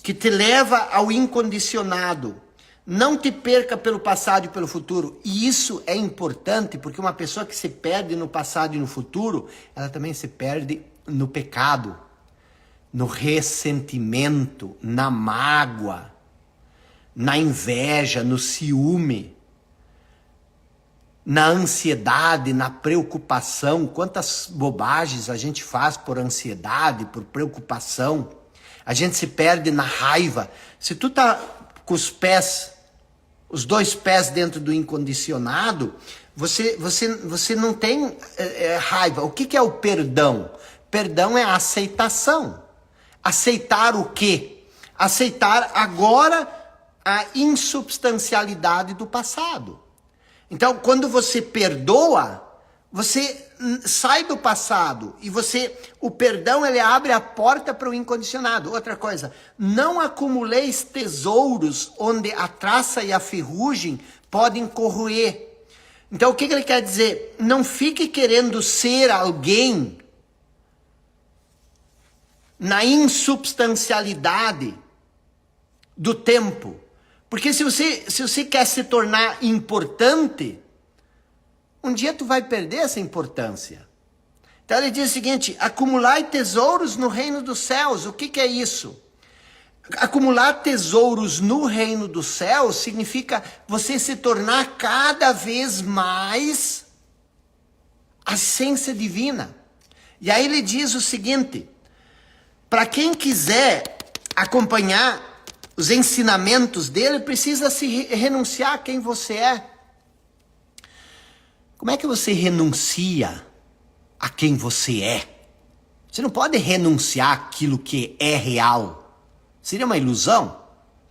que te leva ao incondicionado, não te perca pelo passado e pelo futuro. E isso é importante, porque uma pessoa que se perde no passado e no futuro, ela também se perde no pecado, no ressentimento, na mágoa, na inveja, no ciúme, na ansiedade, na preocupação. Quantas bobagens a gente faz por ansiedade, por preocupação. A gente se perde na raiva. Se tu tá com os pés, os dois pés dentro do incondicionado, você não tem raiva. O que é o perdão? Perdão é a aceitação. Aceitar o quê? Aceitar agora a insubstancialidade do passado. Então, quando você perdoa, você sai do passado e o perdão ele abre a porta para o incondicionado. Outra coisa, não acumuleis tesouros onde a traça e a ferrugem podem corroer. Então, o que ele quer dizer? Não fique querendo ser alguém na insubstancialidade do tempo. Porque se você quer se tornar importante, um dia tu vai perder essa importância. Então ele diz o seguinte, acumular tesouros no reino dos céus. O que é isso? Acumular tesouros no reino dos céus significa você se tornar cada vez mais a essência divina. E aí ele diz o seguinte, para quem quiser acompanhar os ensinamentos dele, precisa se renunciar a quem você é. Como é que você renuncia a quem você é? Você não pode renunciar àquilo que é real. Seria uma ilusão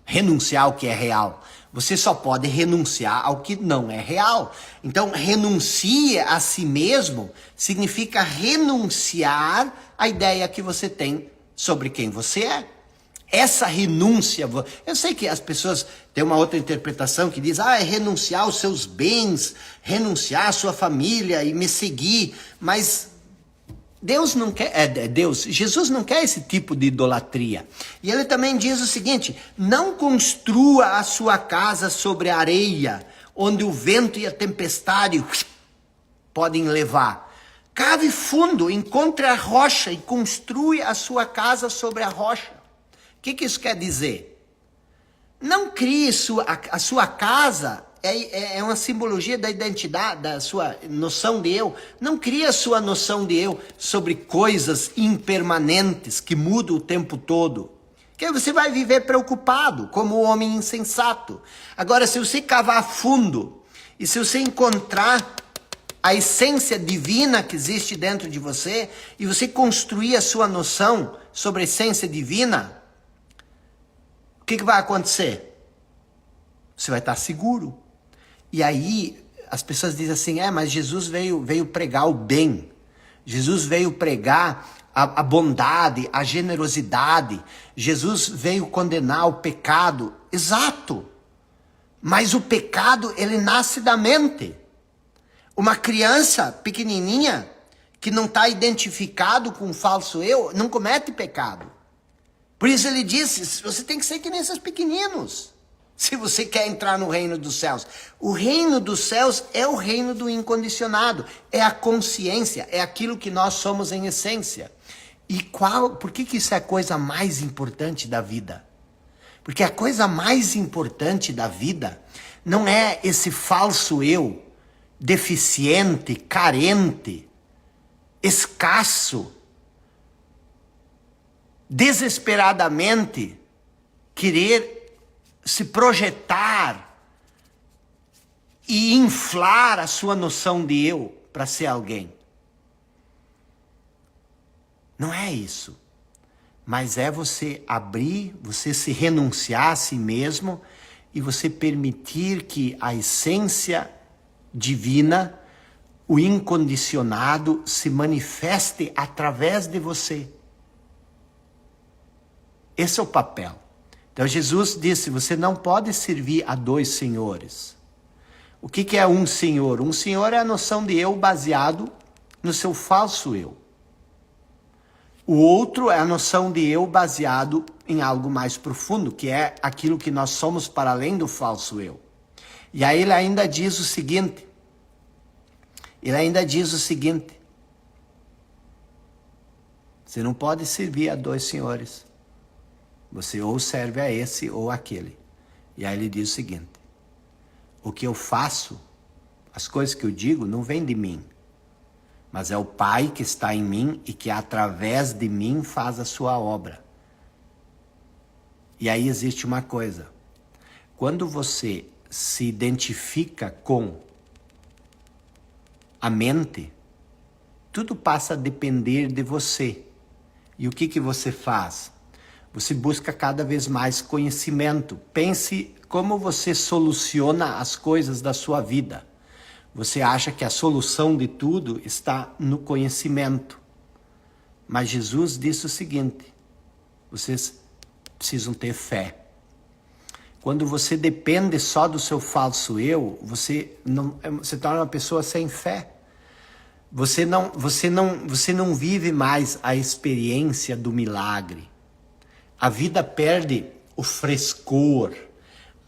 renunciar ao que é real. Você só pode renunciar ao que não é real. Então, renuncie a si mesmo significa renunciar à ideia que você tem sobre quem você é. Essa renúncia, eu sei que as pessoas têm uma outra interpretação que diz, é renunciar aos seus bens, renunciar à sua família e me seguir, mas Deus não quer, Jesus não quer esse tipo de idolatria. E ele também diz o seguinte, não construa a sua casa sobre a areia, onde o vento e a tempestade podem levar. Cave fundo, encontre a rocha e construa a sua casa sobre a rocha. O que isso quer dizer? Não crie a sua casa, é uma simbologia da identidade, da sua noção de eu. Não crie a sua noção de eu sobre coisas impermanentes que mudam o tempo todo. Que você vai viver preocupado, como o homem insensato. Agora, se você cavar fundo e se você encontrar a essência divina que existe dentro de você e você construir a sua noção sobre a essência divina, o que vai acontecer? Você vai estar seguro. E aí as pessoas dizem assim, mas Jesus veio pregar o bem. Jesus veio pregar a bondade, a generosidade. Jesus veio condenar o pecado. Exato. Mas o pecado, ele nasce da mente. Uma criança pequenininha que não está identificado com o falso eu, não comete pecado. Por isso ele disse, você tem que ser que nem esses pequeninos, se você quer entrar no reino dos céus. O reino dos céus é o reino do incondicionado, é a consciência, é aquilo que nós somos em essência. E por que isso é a coisa mais importante da vida? Porque a coisa mais importante da vida não é esse falso eu, deficiente, carente, escasso, desesperadamente querer se projetar e inflar a sua noção de eu para ser alguém. Não é isso. Mas é você abrir, você se renunciar a si mesmo e você permitir que a essência divina, o incondicionado, se manifeste através de você. Esse é o papel. Então Jesus disse, você não pode servir a dois senhores. O que é um senhor? Um senhor é a noção de eu baseado no seu falso eu. O outro é a noção de eu baseado em algo mais profundo, que é aquilo que nós somos para além do falso eu. E aí ele ainda diz o seguinte, você não pode servir a dois senhores. Você ou serve a esse ou aquele. E aí ele diz o seguinte, o que eu faço, as coisas que eu digo, não vêm de mim, mas é o Pai que está em mim e que através de mim faz a sua obra. E aí existe uma coisa, quando você se identifica com a mente, tudo passa a depender de você. E o que você faz? Você busca cada vez mais conhecimento. Pense como você soluciona as coisas da sua vida. Você acha que a solução de tudo está no conhecimento. Mas Jesus disse o seguinte: vocês precisam ter fé. Quando você depende só do seu falso eu, você torna uma pessoa sem fé. Você não vive mais a experiência do milagre. A vida perde o frescor,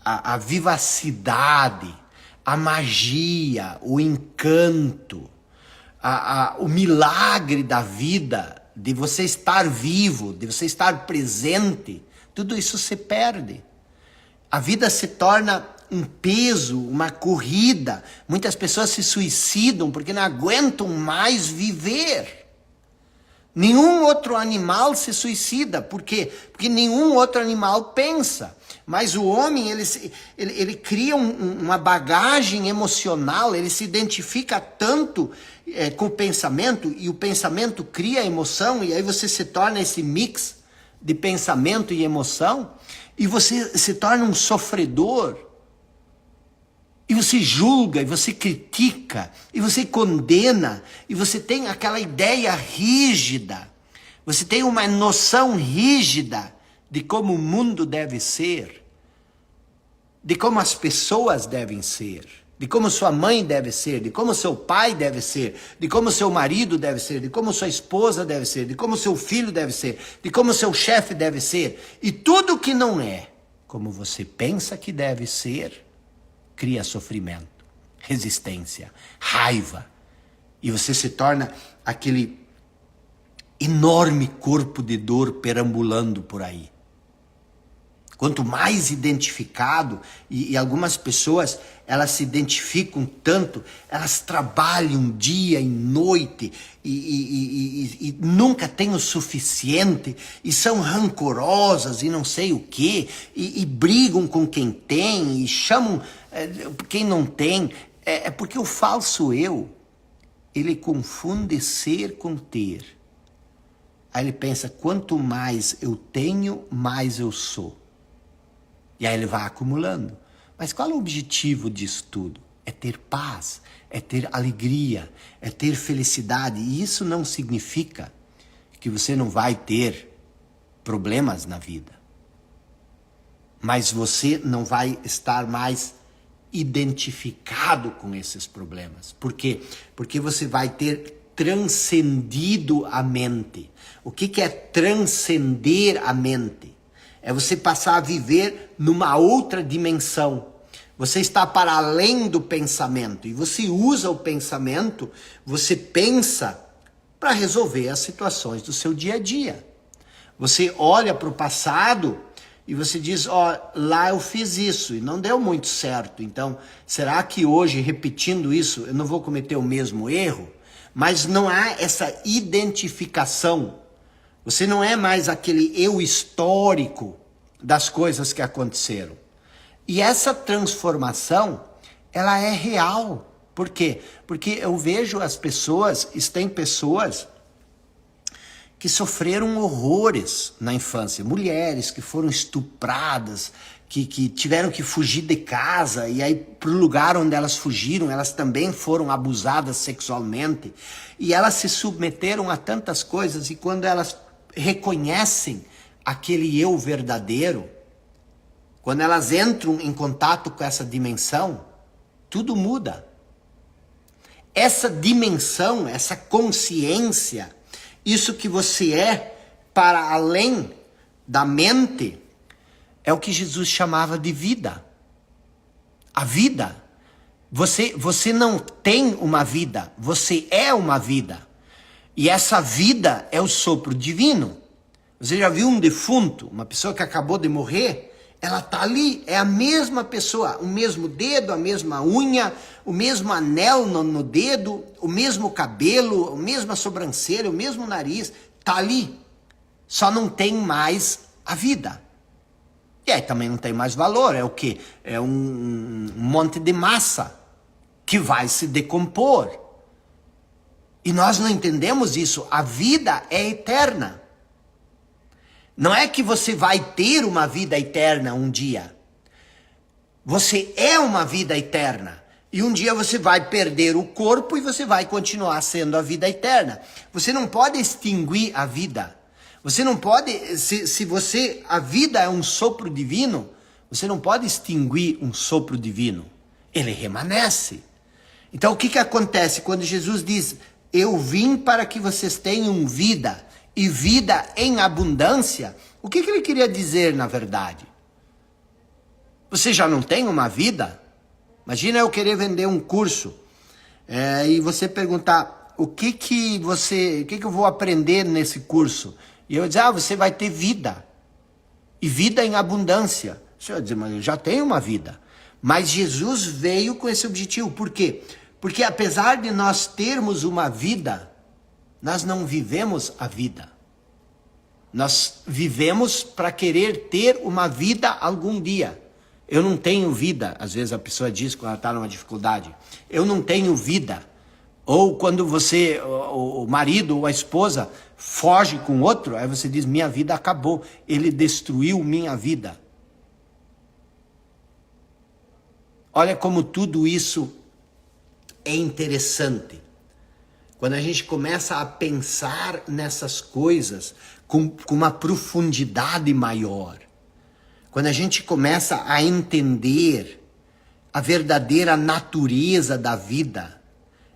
a vivacidade, a magia, o encanto, o milagre da vida, de você estar vivo, de você estar presente. Tudo isso se perde. A vida se torna um peso, uma corrida. Muitas pessoas se suicidam porque não aguentam mais viver. Nenhum outro animal se suicida. Por quê? Porque nenhum outro animal pensa. Mas o homem, ele cria uma bagagem emocional, ele se identifica tanto com o pensamento, e o pensamento cria emoção, e aí você se torna esse mix de pensamento e emoção, e você se torna um sofredor, e você julga, e você critica, e você condena, e você tem aquela ideia rígida, você tem uma noção rígida de como o mundo deve ser, de como as pessoas devem ser, de como sua mãe deve ser, de como seu pai deve ser, de como seu marido deve ser, de como sua esposa deve ser, de como seu filho deve ser, de como seu chefe deve ser. E tudo que não é como você pensa que deve ser, cria sofrimento, resistência, raiva. E você se torna aquele enorme corpo de dor perambulando por aí. Quanto mais identificado, e algumas pessoas, elas se identificam tanto, elas trabalham dia e noite, e nunca têm o suficiente, e são rancorosas, e não sei o quê, e brigam com quem tem, e chamam quem não tem. É porque o falso eu, ele confunde ser com ter. Aí ele pensa, quanto mais eu tenho, mais eu sou. E aí ele vai acumulando. Mas qual é o objetivo disso tudo? É ter paz, é ter alegria, é ter felicidade. E isso não significa que você não vai ter problemas na vida. Mas você não vai estar mais identificado com esses problemas. Por quê? Porque você vai ter transcendido a mente. O que é transcender a mente? É você passar a viver numa outra dimensão. Você está para além do pensamento. E você usa o pensamento, você pensa para resolver as situações do seu dia a dia. Você olha para o passado e você diz, lá eu fiz isso e não deu muito certo. Então, será que hoje, repetindo isso, eu não vou cometer o mesmo erro? Mas não há essa identificação. Você não é mais aquele eu histórico das coisas que aconteceram. E essa transformação, ela é real. Por quê? Porque eu vejo as pessoas, tem pessoas que sofreram horrores na infância. Mulheres que foram estupradas, que tiveram que fugir de casa, e aí pro lugar onde elas fugiram, elas também foram abusadas sexualmente. E elas se submeteram a tantas coisas, e quando elas reconhecem aquele eu verdadeiro, quando elas entram em contato com essa dimensão, tudo muda. Essa dimensão, essa consciência, isso que você é para além da mente, é o que Jesus chamava de vida. A vida. Você não tem uma vida, você é uma vida. E essa vida é o sopro divino. Você já viu um defunto, uma pessoa que acabou de morrer? Ela está ali, é a mesma pessoa, o mesmo dedo, a mesma unha, o mesmo anel no dedo, o mesmo cabelo, a mesma sobrancelha, o mesmo nariz, está ali. Só não tem mais a vida. E aí também não tem mais valor, é o quê? É um monte de massa que vai se decompor. E nós não entendemos isso. A vida é eterna. Não é que você vai ter uma vida eterna um dia. Você é uma vida eterna. E um dia você vai perder o corpo e você vai continuar sendo a vida eterna. Você não pode extinguir a vida. Você não pode, a vida é um sopro divino, você não pode extinguir um sopro divino. Ele remanesce. Então o que acontece quando Jesus diz, eu vim para que vocês tenham vida e vida em abundância? O que ele queria dizer na verdade? Você já não tem uma vida? Imagina eu querer vender um curso e você perguntar, o que eu vou aprender nesse curso? E eu dizer, você vai ter vida. E vida em abundância. Você vai dizer, mas eu já tenho uma vida. Mas Jesus veio com esse objetivo. Por quê? Porque apesar de nós termos uma vida, nós não vivemos a vida. Nós vivemos para querer ter uma vida algum dia. Eu não tenho vida. Às vezes a pessoa diz quando ela está numa dificuldade. Eu não tenho vida. Ou quando o marido ou a esposa foge com outro, aí você diz, minha vida acabou. Ele destruiu minha vida. Olha como tudo isso é interessante. Quando a gente começa a pensar nessas coisas com uma profundidade maior. Quando a gente começa a entender a verdadeira natureza da vida,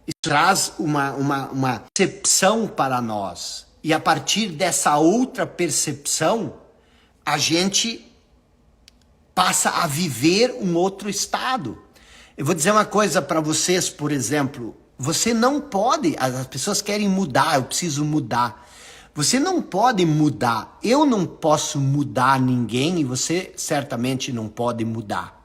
isso traz uma percepção para nós. E a partir dessa outra percepção, a gente passa a viver um outro estado. Eu vou dizer uma coisa para vocês, por exemplo. Você não pode, as pessoas querem mudar, eu preciso mudar. Você não pode mudar. Eu não posso mudar ninguém e você certamente não pode mudar.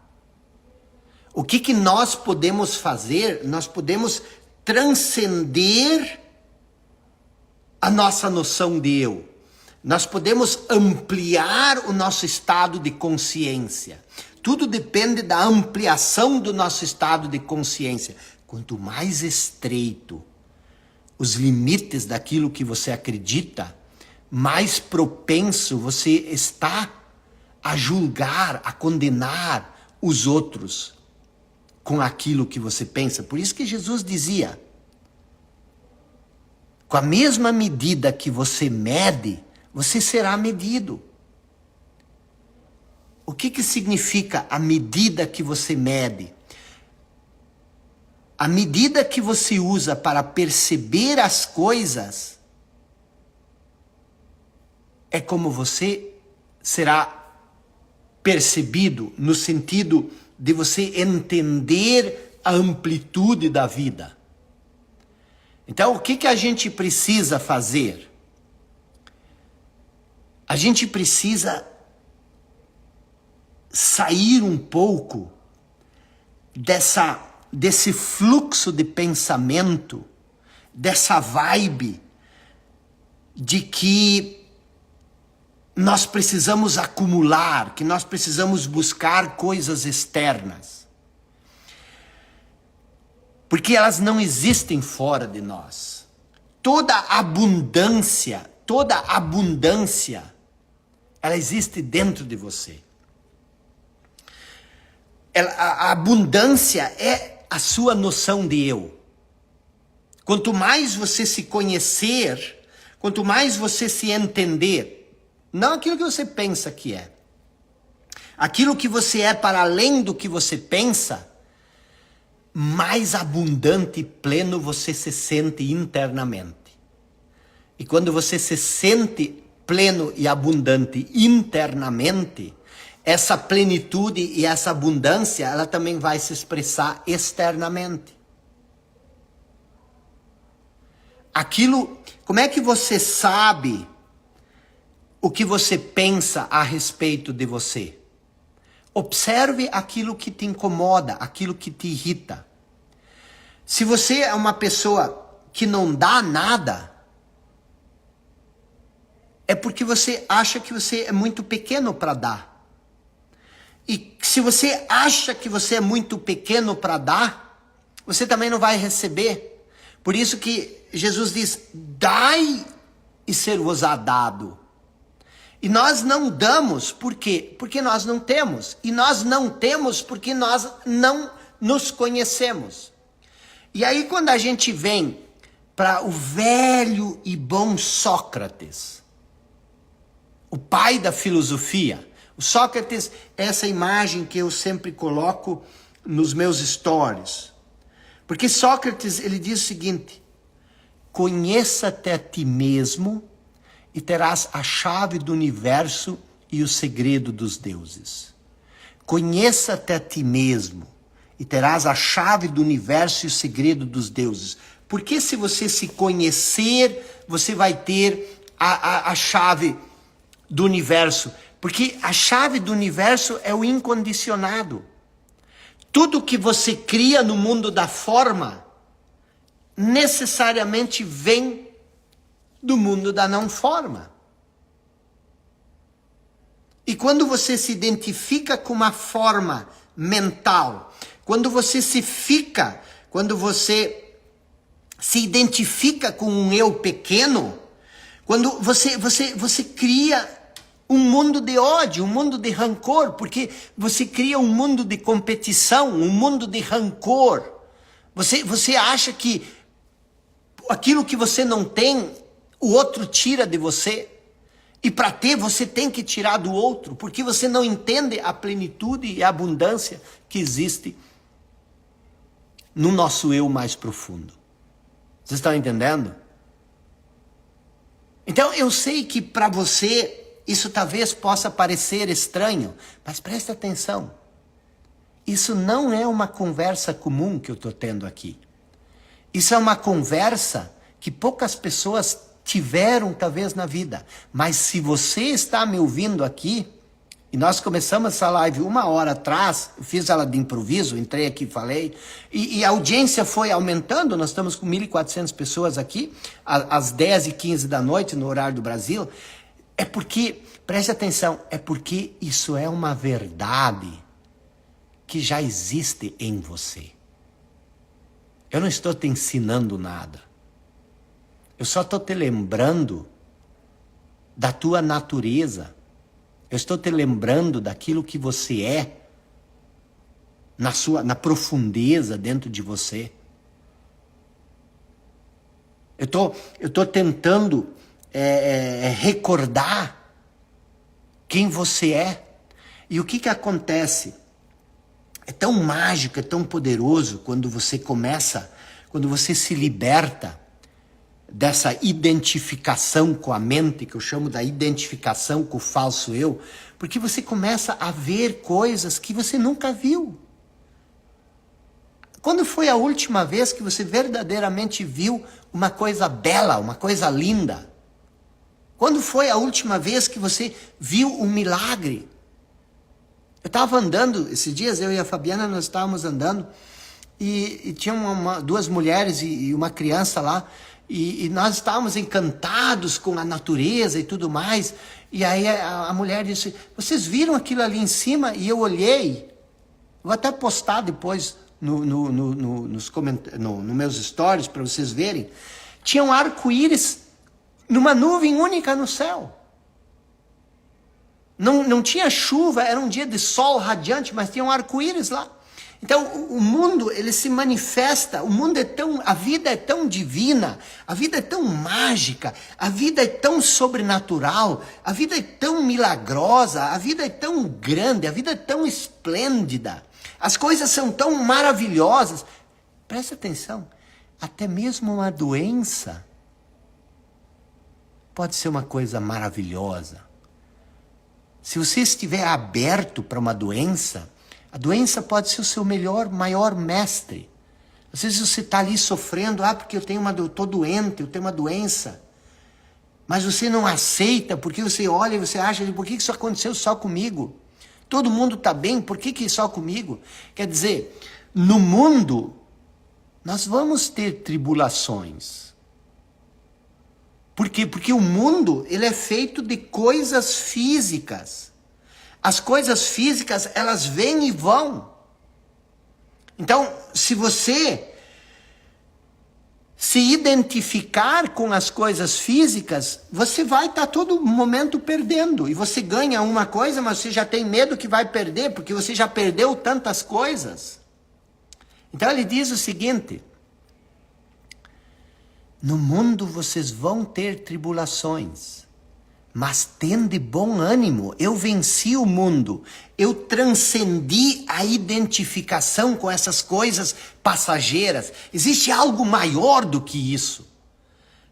O que nós podemos fazer? Nós podemos transcender a nossa noção de eu. Nós podemos ampliar o nosso estado de consciência. Tudo depende da ampliação do nosso estado de consciência. Quanto mais estreito os limites daquilo que você acredita, mais propenso você está a julgar, a condenar os outros com aquilo que você pensa. Por isso que Jesus dizia, com a mesma medida que você mede, você será medido. O que significa a medida que você mede? A medida que você usa para perceber as coisas é como você será percebido, no sentido de você entender a amplitude da vida. Então, o que a gente precisa fazer? A gente precisa sair um pouco desse fluxo de pensamento, dessa vibe de que nós precisamos acumular, que nós precisamos buscar coisas externas. Porque elas não existem fora de nós. Toda abundância, ela existe dentro de você. A abundância é a sua noção de eu. Quanto mais você se conhecer, quanto mais você se entender, não aquilo que você pensa que é, aquilo que você é para além do que você pensa, mais abundante e pleno você se sente internamente. E quando você se sente pleno e abundante internamente, essa plenitude e essa abundância, ela também vai se expressar externamente. Como é que você sabe o que você pensa a respeito de você? Observe aquilo que te incomoda, aquilo que te irrita. Se você é uma pessoa que não dá nada, é porque você acha que você é muito pequeno para dar. E se você acha que você é muito pequeno para dar, você também não vai receber. Por isso que Jesus diz, dai e ser-vos-á dado. E nós não damos, por quê? Porque nós não temos. E nós não temos porque nós não nos conhecemos. E aí quando a gente vem para o velho e bom Sócrates, o pai da filosofia, o Sócrates é essa imagem que eu sempre coloco nos meus stories. Porque Sócrates, ele diz o seguinte: conheça-te a ti mesmo e terás a chave do universo e o segredo dos deuses. Conheça-te a ti mesmo e terás a chave do universo e o segredo dos deuses. Porque se você se conhecer, você vai ter a chave do universo. Porque a chave do universo é o incondicionado. Tudo que você cria no mundo da forma, necessariamente vem do mundo da não forma. E quando você se identifica com uma forma mental, quando você se identifica com um eu pequeno, quando você cria um mundo de ódio, um mundo de rancor, porque você cria um mundo de competição, um mundo de rancor. Você acha que aquilo que você não tem, o outro tira de você. E para ter, você tem que tirar do outro, porque você não entende a plenitude e a abundância que existe no nosso eu mais profundo. Vocês estão entendendo? Então eu sei que para você isso talvez possa parecer estranho, mas preste atenção. Isso não é uma conversa comum que eu estou tendo aqui. Isso é uma conversa que poucas pessoas tiveram talvez na vida. Mas se você está me ouvindo aqui, e nós começamos essa live 1 hora atrás, eu fiz ela de improviso, entrei aqui e falei, e a audiência foi aumentando, nós estamos com 1.400 pessoas aqui, às 10h15 da noite, no horário do Brasil. É porque, preste atenção, é porque isso é uma verdade que já existe em você. Eu não estou te ensinando nada. Eu só estou te lembrando da tua natureza. Eu estou te lembrando daquilo que você é, na profundeza dentro de você. Eu estou tentando recordar quem você é. E o que acontece? É tão mágico, é tão poderoso quando você se liberta dessa identificação com a mente, que eu chamo da identificação com o falso eu, porque você começa a ver coisas que você nunca viu. Quando foi a última vez que você verdadeiramente viu uma coisa bela, uma coisa linda? Quando foi a última vez que você viu um milagre? Eu estava andando, esses dias eu e a Fabiana, nós estávamos andando, e tinha duas mulheres e uma criança lá, e nós estávamos encantados com a natureza e tudo mais, e aí a mulher disse, vocês viram aquilo ali em cima? E eu olhei, vou até postar depois nos meus stories para vocês verem, tinha um arco-íris numa nuvem única no céu. Não tinha chuva, era um dia de sol radiante, mas tinha um arco-íris lá. Então, o mundo, ele se manifesta, a vida é tão divina, a vida é tão mágica, a vida é tão sobrenatural, a vida é tão milagrosa, a vida é tão grande, a vida é tão esplêndida, as coisas são tão maravilhosas. Presta atenção, até mesmo uma doença pode ser uma coisa maravilhosa. Se você estiver aberto para uma doença, a doença pode ser o seu maior mestre. Às vezes você está ali sofrendo, porque eu estou doente, eu tenho uma doença. Mas você não aceita, porque você olha e você acha, por que isso aconteceu só comigo? Todo mundo está bem, por que só comigo? Quer dizer, no mundo, nós vamos ter tribulações. Por quê? Porque o mundo, ele é feito de coisas físicas. As coisas físicas, elas vêm e vão. Então, se você se identificar com as coisas físicas, você vai estar todo momento perdendo. E você ganha uma coisa, mas você já tem medo que vai perder, porque você já perdeu tantas coisas. Então ele diz o seguinte: no mundo vocês vão ter tribulações, mas tende bom ânimo, eu venci o mundo, eu transcendi a identificação com essas coisas passageiras. Existe algo maior do que isso.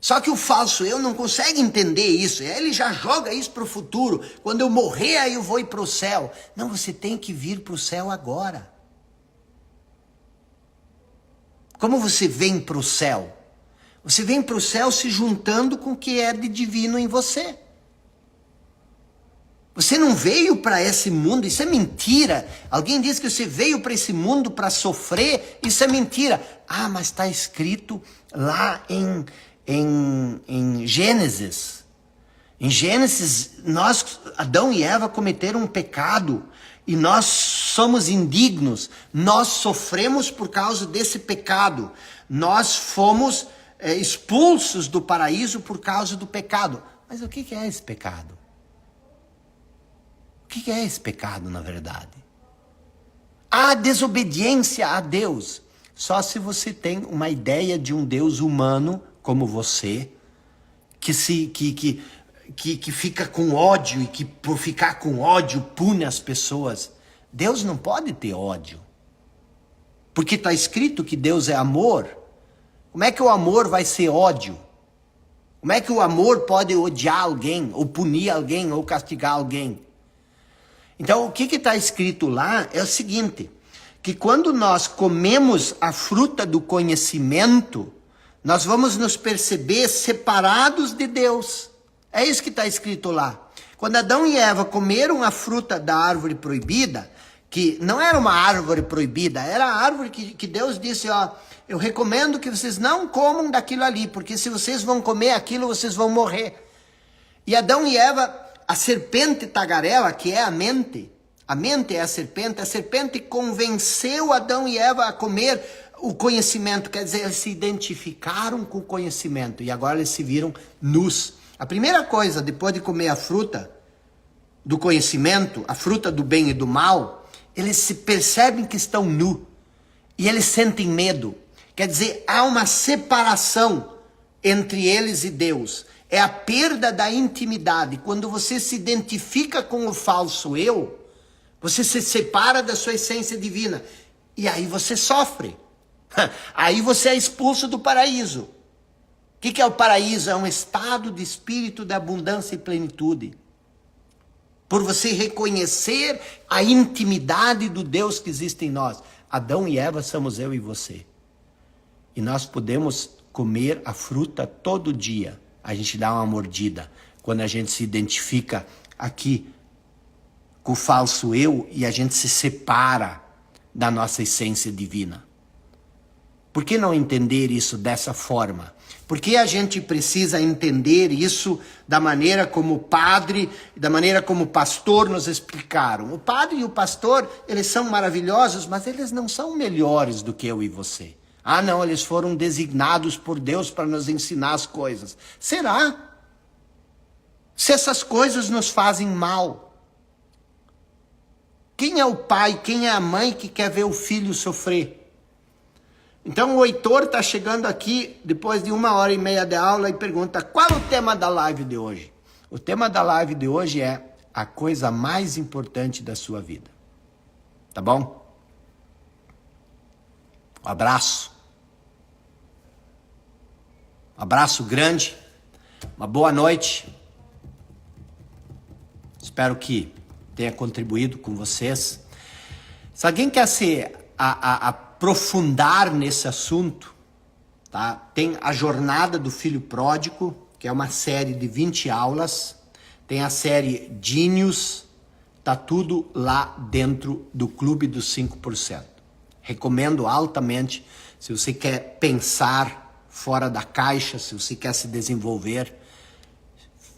Só que o falso eu não consegue entender isso, ele já joga isso para o futuro. Quando eu morrer, aí eu vou ir para o céu. Não, você tem que vir para o céu agora. Como você vem para o céu? Você vem para o céu se juntando com o que é de divino em você. Você não veio para esse mundo, isso é mentira. Alguém diz que você veio para esse mundo para sofrer, isso é mentira. Ah, mas está escrito lá em Gênesis. Em Gênesis, Adão e Eva cometeram um pecado e nós somos indignos. Nós sofremos por causa desse pecado. Nós fomos expulsos do paraíso por causa do pecado. Mas o que é esse pecado? O que é esse pecado, na verdade? A desobediência a Deus. Só se você tem uma ideia de um Deus humano como você, que fica com ódio e que por ficar com ódio pune as pessoas. Deus não pode ter ódio. Porque está escrito que Deus é amor. Como é que o amor vai ser ódio? Como é que o amor pode odiar alguém, ou punir alguém, ou castigar alguém? Então, o que está escrito lá é o seguinte, que quando nós comemos a fruta do conhecimento, nós vamos nos perceber separados de Deus. É isso que está escrito lá. Quando Adão e Eva comeram a fruta da árvore proibida, que não era uma árvore proibida, era a árvore que Deus disse, ó, eu recomendo que vocês não comam daquilo ali, porque se vocês vão comer aquilo, vocês vão morrer. E Adão e Eva, a serpente tagarela, que é a mente é a serpente convenceu Adão e Eva a comer o conhecimento, quer dizer, eles se identificaram com o conhecimento e agora eles se viram nus. A primeira coisa, depois de comer a fruta do conhecimento, a fruta do bem e do mal, eles se percebem que estão nus e eles sentem medo. Quer dizer, há uma separação entre eles e Deus. É a perda da intimidade. Quando você se identifica com o falso eu, você se separa da sua essência divina. E aí você sofre. Aí você é expulso do paraíso. O que é o paraíso? É um estado de espírito de abundância e plenitude. Por você reconhecer a intimidade do Deus que existe em nós. Adão e Eva somos eu e você. E nós podemos comer a fruta todo dia. A gente dá uma mordida. Quando a gente se identifica aqui com o falso eu e a gente se separa da nossa essência divina. Por que não entender isso dessa forma? Por que a gente precisa entender isso da maneira como o padre, da maneira como o pastor nos explicaram? O padre e o pastor, eles são maravilhosos, mas eles não são melhores do que eu e você. Ah, não, eles foram designados por Deus para nos ensinar as coisas. Será? Se essas coisas nos fazem mal. Quem é o pai, quem é a mãe que quer ver o filho sofrer? Então o Heitor está chegando aqui depois de 1h30 de aula e pergunta, qual é o tema da live de hoje? O tema da live de hoje é a coisa mais importante da sua vida. Tá bom? Um abraço. Um abraço grande. Uma boa noite. Espero que tenha contribuído com vocês. Se alguém quer se aprofundar nesse assunto, tá? Tem a Jornada do Filho Pródigo, que é uma série de 20 aulas. Tem a série Genius, tá tudo lá dentro do Clube dos 5%. Recomendo altamente, se você quer pensar fora da caixa, se você quer se desenvolver,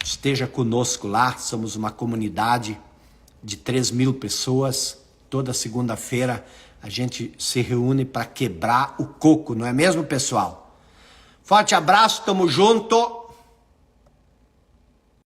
esteja conosco lá. Somos uma comunidade de 3.000 pessoas. Toda segunda-feira a gente se reúne para quebrar o coco, não é mesmo, pessoal? Forte abraço, tamo junto.